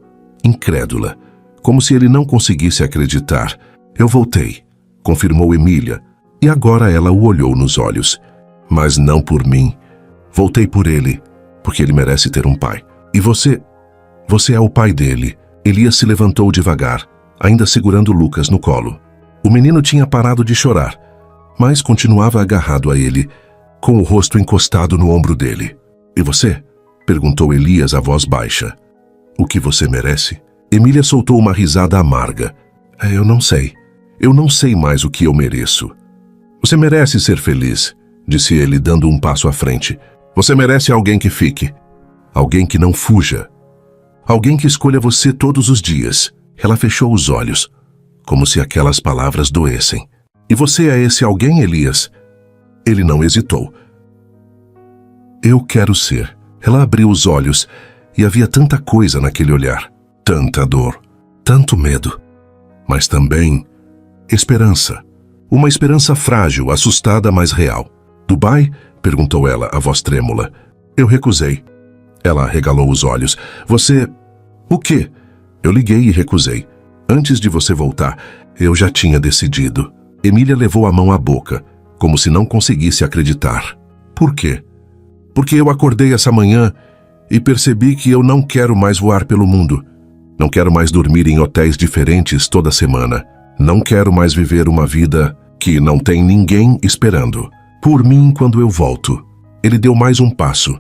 Speaker 1: incrédula, como se ele não conseguisse acreditar. Eu voltei. confirmou Emília, e agora ela o olhou nos olhos. Mas não por mim. Voltei por ele, porque ele merece ter um pai. E você é o pai dele. Elias se levantou devagar, ainda segurando Lucas no colo. O menino tinha parado de chorar, mas continuava agarrado a ele, com o rosto encostado no ombro dele. E você? Perguntou Elias a voz baixa. O que você merece? Emília soltou uma risada amarga. Eu não sei. Eu não sei mais o que eu mereço. Você merece ser feliz, disse ele, dando um passo à frente. Você merece alguém que fique. Alguém que não fuja. Alguém que escolha você todos os dias. Ela fechou os olhos, como se aquelas palavras doessem. E você é esse alguém, Elias? Ele não hesitou. Eu quero ser. Ela abriu os olhos e havia tanta coisa naquele olhar. Tanta dor, tanto medo, mas também esperança. Uma esperança frágil, assustada, mas real. Dubai? Perguntou ela, a voz trêmula. Eu recusei. Ela arregalou os olhos. Você... O quê? Eu liguei e recusei. Antes de você voltar, eu já tinha decidido. Emília levou a mão à boca, como se não conseguisse acreditar. Por quê? Porque eu acordei essa manhã e percebi que eu não quero mais voar pelo mundo. Não quero mais dormir em hotéis diferentes toda semana. Não quero mais viver uma vida que não tem ninguém esperando por mim quando eu volto. Ele deu mais um passo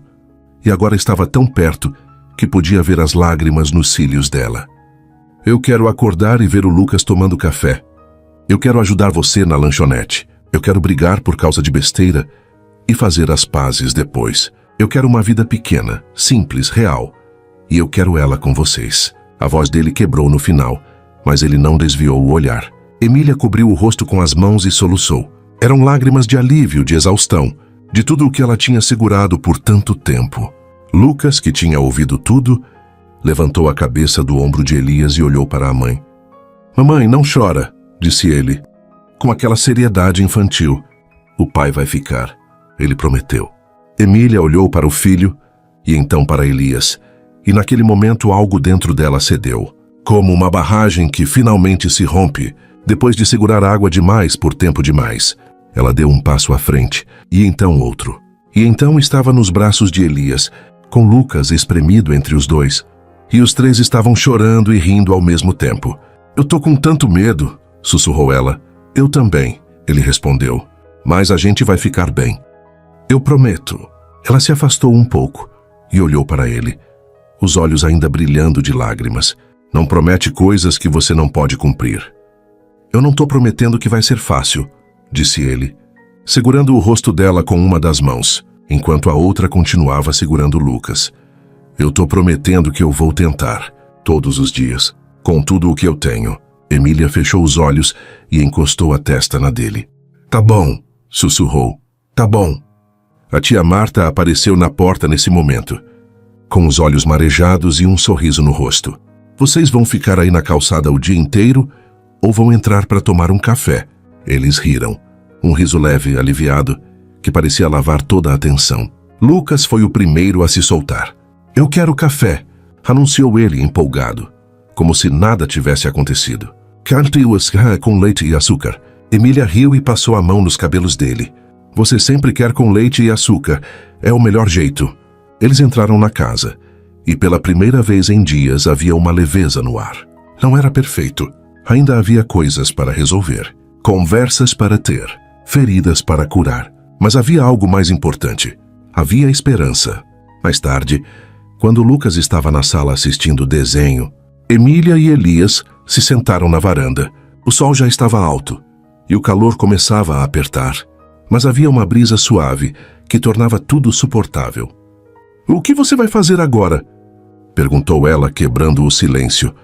Speaker 1: e agora estava tão perto que podia ver as lágrimas nos cílios dela. Eu quero acordar e ver o Lucas tomando café. Eu quero ajudar você na lanchonete. Eu quero brigar por causa de besteira e fazer as pazes depois. Eu quero uma vida pequena, simples, real. E eu quero ela com vocês. A voz dele quebrou no final, mas ele não desviou o olhar. Emília cobriu o rosto com as mãos e soluçou. Eram lágrimas de alívio, de exaustão, de tudo o que ela tinha segurado por tanto tempo. Lucas, que tinha ouvido tudo, levantou a cabeça do ombro de Elias e olhou para a mãe. Mamãe, não chora, disse ele, com aquela seriedade infantil. O pai vai ficar, ele prometeu. Emília olhou para o filho e então para Elias, e naquele momento algo dentro dela cedeu, como uma barragem que finalmente se rompe, depois de segurar água demais por tempo demais. Ela deu um passo à frente, e então outro. E então estava nos braços de Elias, com Lucas espremido entre os dois. E os três estavam chorando e rindo ao mesmo tempo. Eu tô com tanto medo, sussurrou ela. Eu também, ele respondeu. Mas a gente vai ficar bem. Eu prometo. Ela se afastou um pouco e olhou para ele, os olhos ainda brilhando de lágrimas. Não promete coisas que você não pode cumprir. Eu não tô prometendo que vai ser fácil, disse ele, segurando o rosto dela com uma das mãos, enquanto a outra continuava segurando Lucas. Eu tô prometendo que eu vou tentar, todos os dias, com tudo o que eu tenho. Emília fechou os olhos e encostou a testa na dele. Tá bom, sussurrou. Tá bom. A tia Marta apareceu na porta nesse momento, com os olhos marejados e um sorriso no rosto. Vocês vão ficar aí na calçada o dia inteiro ou vão entrar para tomar um café? Eles riram, um riso leve, aliviado, que parecia lavar toda a tensão. Lucas foi o primeiro a se soltar. Eu quero café, anunciou ele empolgado, como se nada tivesse acontecido. Canty com leite e açúcar. Emília riu e passou a mão nos cabelos dele. Você sempre quer com leite e açúcar, é o melhor jeito. Eles entraram na casa, e pela primeira vez em dias havia uma leveza no ar. Não era perfeito, ainda havia coisas para resolver, conversas para ter, feridas para curar. Mas havia algo mais importante. Havia esperança. Mais tarde, quando Lucas estava na sala assistindo desenho, Emília e Elias se sentaram na varanda. O sol já estava alto, e o calor começava a apertar. Mas havia uma brisa suave que tornava tudo suportável. O que você vai fazer agora? Perguntou ela, quebrando o silêncio.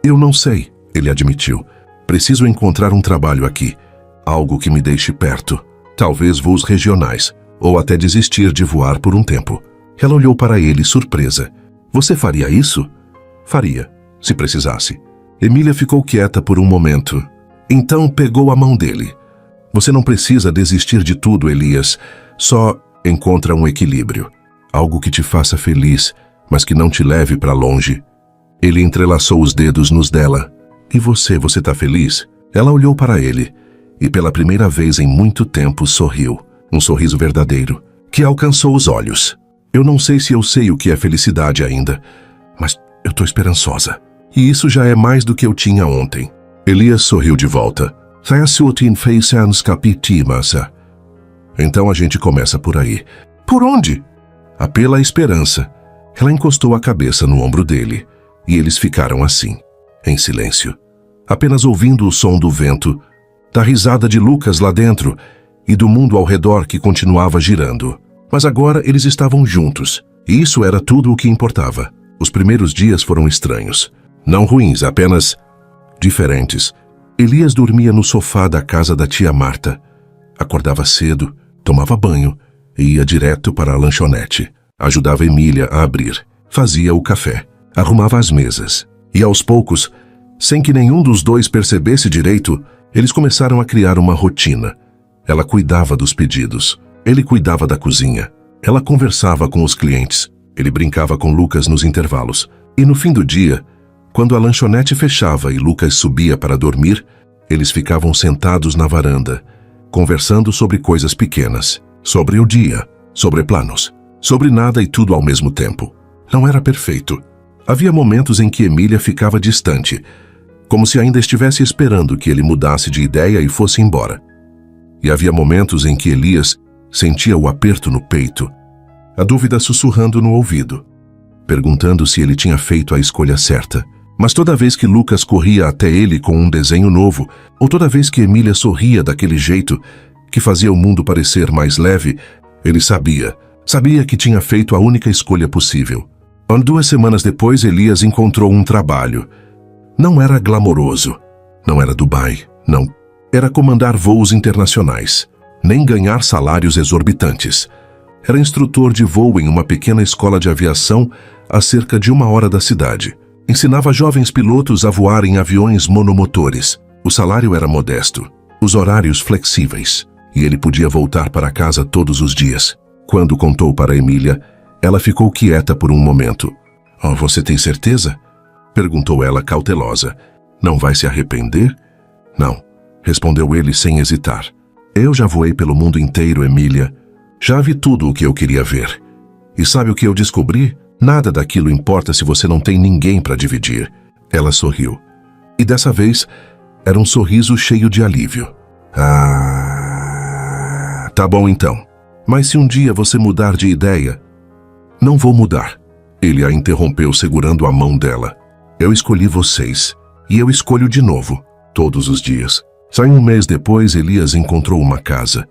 Speaker 1: Eu não sei, ele admitiu. Preciso encontrar um trabalho aqui, algo que me deixe perto. Talvez voos regionais, ou até desistir de voar por um tempo. Ela olhou para ele, surpresa. Você faria isso? Faria, se precisasse. Emília ficou quieta por um momento. Então pegou a mão dele. Você não precisa desistir de tudo, Elias. Só encontra um equilíbrio. Algo que te faça feliz, mas que não te leve para longe. Ele entrelaçou os dedos nos dela. E você tá feliz? Ela olhou para ele, e pela primeira vez em muito tempo sorriu. Um sorriso verdadeiro, que alcançou os olhos. Eu não sei se eu sei o que é felicidade ainda, mas eu tô esperançosa. E isso já é mais do que eu tinha ontem. Elias sorriu de volta. Então a gente começa por aí. Por onde? Pela esperança. Ela encostou a cabeça no ombro dele, e eles ficaram assim, em silêncio, apenas ouvindo o som do vento, da risada de Lucas lá dentro e do mundo ao redor que continuava girando. Mas agora eles estavam juntos, e isso era tudo o que importava. Os primeiros dias foram estranhos. Não ruins, apenas diferentes. Elias dormia no sofá da casa da tia Marta. Acordava cedo, tomava banho e ia direto para a lanchonete. Ajudava Emília a abrir, fazia o café, arrumava as mesas. E aos poucos, sem que nenhum dos dois percebesse direito, eles começaram a criar uma rotina. Ela cuidava dos pedidos, ele cuidava da cozinha. Ela conversava com os clientes, ele brincava com Lucas nos intervalos. E no fim do dia, quando a lanchonete fechava e Lucas subia para dormir, eles ficavam sentados na varanda, conversando sobre coisas pequenas, sobre o dia, sobre planos, sobre nada e tudo ao mesmo tempo. Não era perfeito. Havia momentos em que Emília ficava distante, como se ainda estivesse esperando que ele mudasse de ideia e fosse embora. E havia momentos em que Elias sentia o aperto no peito, a dúvida sussurrando no ouvido, perguntando se ele tinha feito a escolha certa. Mas toda vez que Lucas corria até ele com um desenho novo, ou toda vez que Emília sorria daquele jeito que fazia o mundo parecer mais leve, ele sabia que tinha feito a única escolha possível. 2 semanas depois, Elias encontrou um trabalho. Não era glamouroso, não era Dubai, não. Era comandar voos internacionais, nem ganhar salários exorbitantes. Era instrutor de voo em uma pequena escola de aviação a cerca de 1 hora da cidade. Ensinava jovens pilotos a voar em aviões monomotores. O salário era modesto, os horários flexíveis, e ele podia voltar para casa todos os dias. Quando contou para Emília, ela ficou quieta por um momento. Você tem certeza? Perguntou ela cautelosa. Não vai se arrepender? Não, respondeu ele sem hesitar. Eu já voei pelo mundo inteiro, Emília. Já vi tudo o que eu queria ver. E sabe o que eu descobri? Nada daquilo importa se você não tem ninguém para dividir. Ela sorriu. E dessa vez, era um sorriso cheio de alívio. Tá bom então. Mas se um dia você mudar de ideia... Não vou mudar. Ele a interrompeu segurando a mão dela. Eu escolhi vocês. E eu escolho de novo, todos os dias. Só 1 mês depois, Elias encontrou uma casa.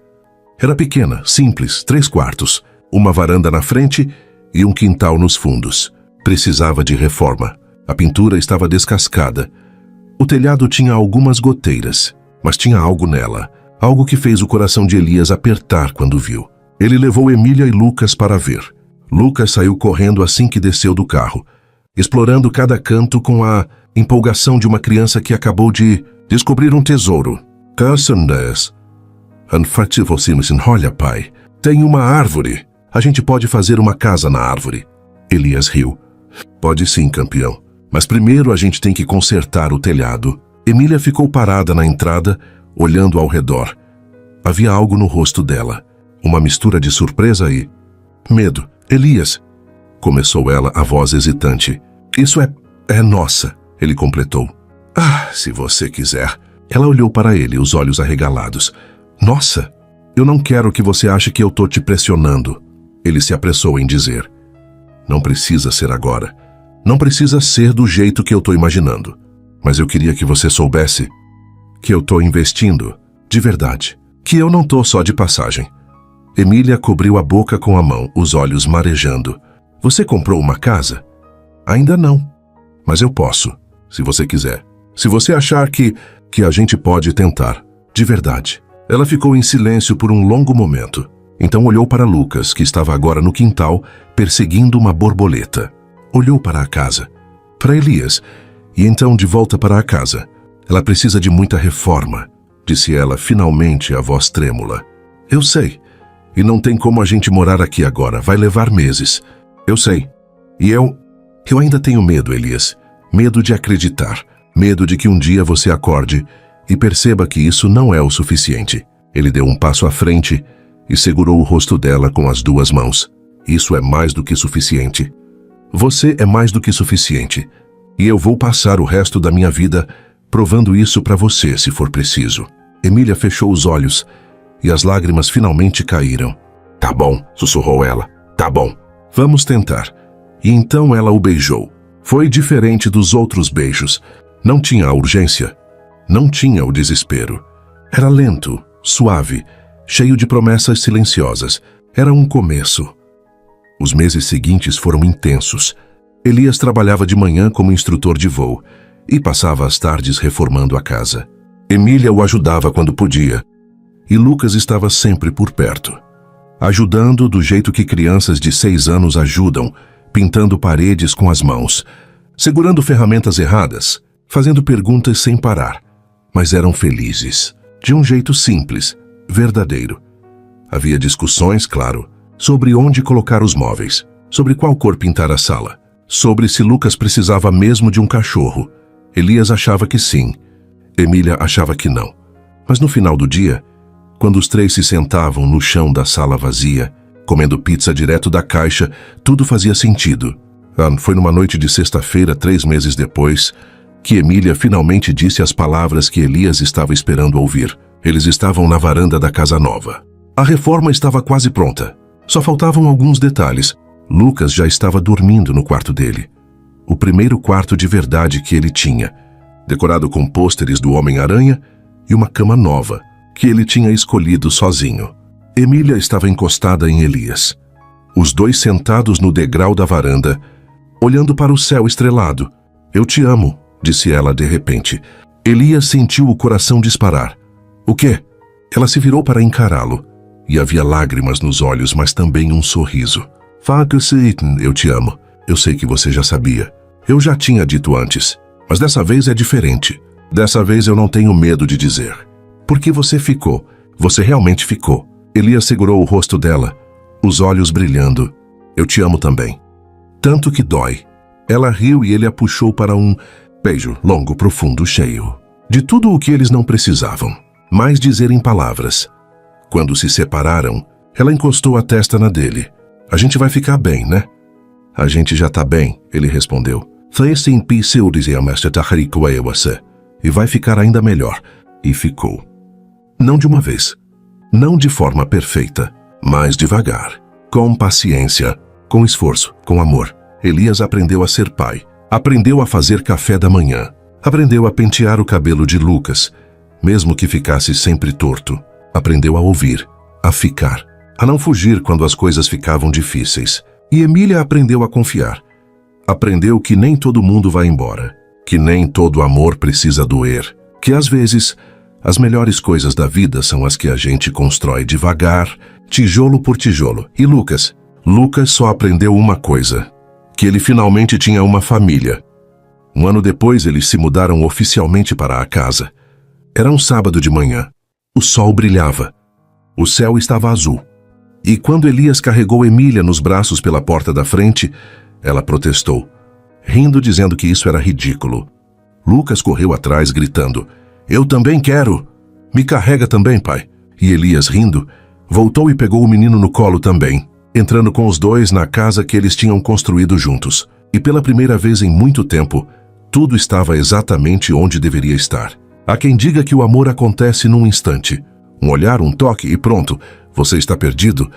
Speaker 1: Era pequena, simples, 3 quartos, uma varanda na frente e um quintal nos fundos. Precisava de reforma. A pintura estava descascada. O telhado tinha algumas goteiras, mas tinha algo nela, algo que fez o coração de Elias apertar quando viu. Ele levou Emília e Lucas para ver. Lucas saiu correndo assim que desceu do carro, explorando cada canto com a empolgação de uma criança que acabou de descobrir um tesouro. Olha, pai, tem uma árvore. A gente pode fazer uma casa na árvore. Elias riu. Pode sim, campeão. Mas primeiro a gente tem que consertar o telhado. Emília ficou parada na entrada, olhando ao redor. Havia algo no rosto dela. Uma mistura de surpresa e medo. Elias, começou ela, a voz hesitante. Isso é nossa, ele completou. Se você quiser. Ela olhou para ele, os olhos arregalados. Nossa, eu não quero que você ache que eu tô te pressionando. Ele se apressou em dizer. Não precisa ser agora. Não precisa ser do jeito que eu tô imaginando. Mas eu queria que você soubesse que eu tô investindo, de verdade. Que eu não tô só de passagem. Emília cobriu a boca com a mão, os olhos marejando. Você comprou uma casa? Ainda não. Mas eu posso, se você quiser. Se você achar que a gente pode tentar, de verdade. Ela ficou em silêncio por um longo momento. Então olhou para Lucas, que estava agora no quintal, perseguindo uma borboleta. Olhou para a casa, para Elias, e então de volta para a casa. Ela precisa de muita reforma, disse ela, finalmente, a voz trêmula. Eu sei. E não tem como a gente morar aqui agora, vai levar meses. Eu sei. E eu ainda tenho medo, Elias. Medo de acreditar. Medo de que um dia você acorde E perceba que isso não é o suficiente. Ele deu um passo à frente e segurou o rosto dela com as duas mãos. Isso é mais do que suficiente. Você é mais do que suficiente. E eu vou passar o resto da minha vida provando isso para você, se for preciso. Emília fechou os olhos e as lágrimas finalmente caíram. Tá bom, sussurrou ela. Tá bom. Vamos tentar. E então ela o beijou. Foi diferente dos outros beijos. Não tinha a urgência. Não tinha o desespero. Era lento, suave, cheio de promessas silenciosas. Era um começo. Os meses seguintes foram intensos. Elias trabalhava de manhã como instrutor de voo e passava as tardes reformando a casa. Emília o ajudava quando podia. E Lucas estava sempre por perto, ajudando do jeito que crianças de 6 anos ajudam, pintando paredes com as mãos, segurando ferramentas erradas, fazendo perguntas sem parar. Mas eram felizes, de um jeito simples, verdadeiro. Havia discussões, claro, sobre onde colocar os móveis, sobre qual cor pintar a sala, sobre se Lucas precisava mesmo de um cachorro. Elias achava que sim, Emília achava que não. Mas no final do dia, quando os três se sentavam no chão da sala vazia, comendo pizza direto da caixa, tudo fazia sentido. Foi numa noite de sexta-feira, 3 meses depois, que Emília finalmente disse as palavras que Elias estava esperando ouvir. Eles estavam na varanda da casa nova. A reforma estava quase pronta. Só faltavam alguns detalhes. Lucas já estava dormindo no quarto dele. O primeiro quarto de verdade que ele tinha, decorado com pôsteres do Homem-Aranha e uma cama nova, que ele tinha escolhido sozinho. Emília estava encostada em Elias. Os dois sentados no degrau da varanda, olhando para o céu estrelado. Eu te amo, disse ela de repente. Elias sentiu o coração disparar. O quê? Ela se virou para encará-lo. E havia lágrimas nos olhos, mas também um sorriso. Eu te amo. Eu sei que você já sabia. Eu já tinha dito antes. Mas dessa vez é diferente. Dessa vez eu não tenho medo de dizer. Porque você ficou. Você realmente ficou. Elias segurou o rosto dela, os olhos brilhando. Eu te amo também. Tanto que dói. Ela riu e ele a puxou para um beijo longo, profundo, cheio de tudo o que eles não precisavam mais dizer em palavras. Quando se separaram, ela encostou a testa na dele. A gente vai ficar bem, né? A gente já tá bem, ele respondeu. E vai ficar ainda melhor. E ficou. Não de uma vez. Não de forma perfeita, mas devagar. Com paciência, com esforço, com amor. Elias aprendeu a ser pai. Aprendeu a fazer café da manhã. Aprendeu a pentear o cabelo de Lucas, mesmo que ficasse sempre torto. Aprendeu a ouvir, a ficar, a não fugir quando as coisas ficavam difíceis. E Emília aprendeu a confiar. Aprendeu que nem todo mundo vai embora, que nem todo amor precisa doer, que às vezes as melhores coisas da vida são as que a gente constrói devagar, tijolo por tijolo. E Lucas só aprendeu uma coisa, que ele finalmente tinha uma família. Um ano depois eles se mudaram oficialmente para a casa. Era um sábado de manhã. O sol brilhava. O céu estava azul. E quando Elias carregou Emília nos braços pela porta da frente, ela protestou, rindo, dizendo que isso era ridículo. Lucas correu atrás, gritando, eu também quero! Me carrega também, pai. E Elias, rindo, voltou e pegou o menino no colo também, entrando com os dois na casa que eles tinham construído juntos. E pela primeira vez em muito tempo, tudo estava exatamente onde deveria estar. Há quem diga que o amor acontece num instante. Um olhar, um toque e pronto, você está perdido.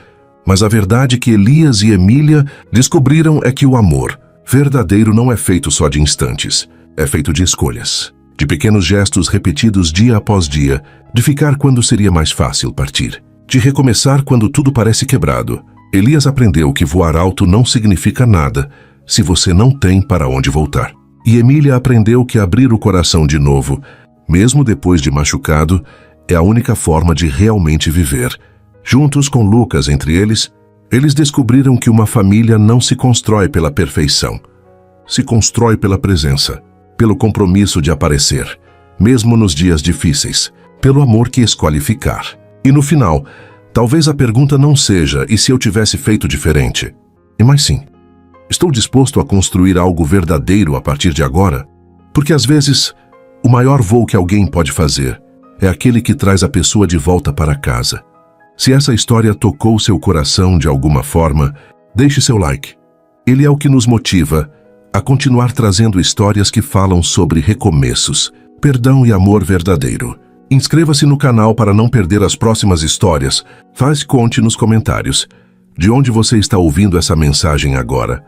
Speaker 1: Mas a verdade que Elias e Emília descobriram é que o amor verdadeiro não é feito só de instantes. É feito de escolhas, de pequenos gestos repetidos dia após dia, de ficar quando seria mais fácil partir, de recomeçar quando tudo parece quebrado. Elias aprendeu que voar alto não significa nada se você não tem para onde voltar. E Emília aprendeu que abrir o coração de novo, mesmo depois de machucado, é a única forma de realmente viver. Juntos com Lucas entre eles descobriram que uma família não se constrói pela perfeição. Se constrói pela presença, pelo compromisso de aparecer, mesmo nos dias difíceis, pelo amor que escolhe ficar. E no final, talvez a pergunta não seja, e se eu tivesse feito diferente? Mas sim, estou disposto a construir algo verdadeiro a partir de agora? Porque às vezes, o maior voo que alguém pode fazer é aquele que traz a pessoa de volta para casa. Se essa história tocou seu coração de alguma forma, deixe seu like. Ele é o que nos motiva a continuar trazendo histórias que falam sobre recomeços, perdão e amor verdadeiro. Inscreva-se no canal para não perder as próximas histórias. Conte nos comentários de onde você está ouvindo essa mensagem agora.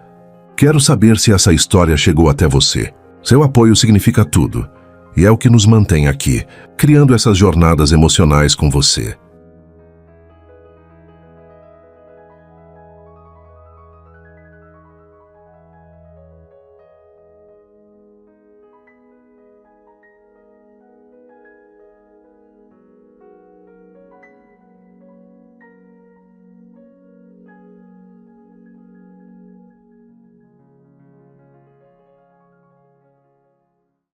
Speaker 1: Quero saber se essa história chegou até você. Seu apoio significa tudo e é o que nos mantém aqui, criando essas jornadas emocionais com você.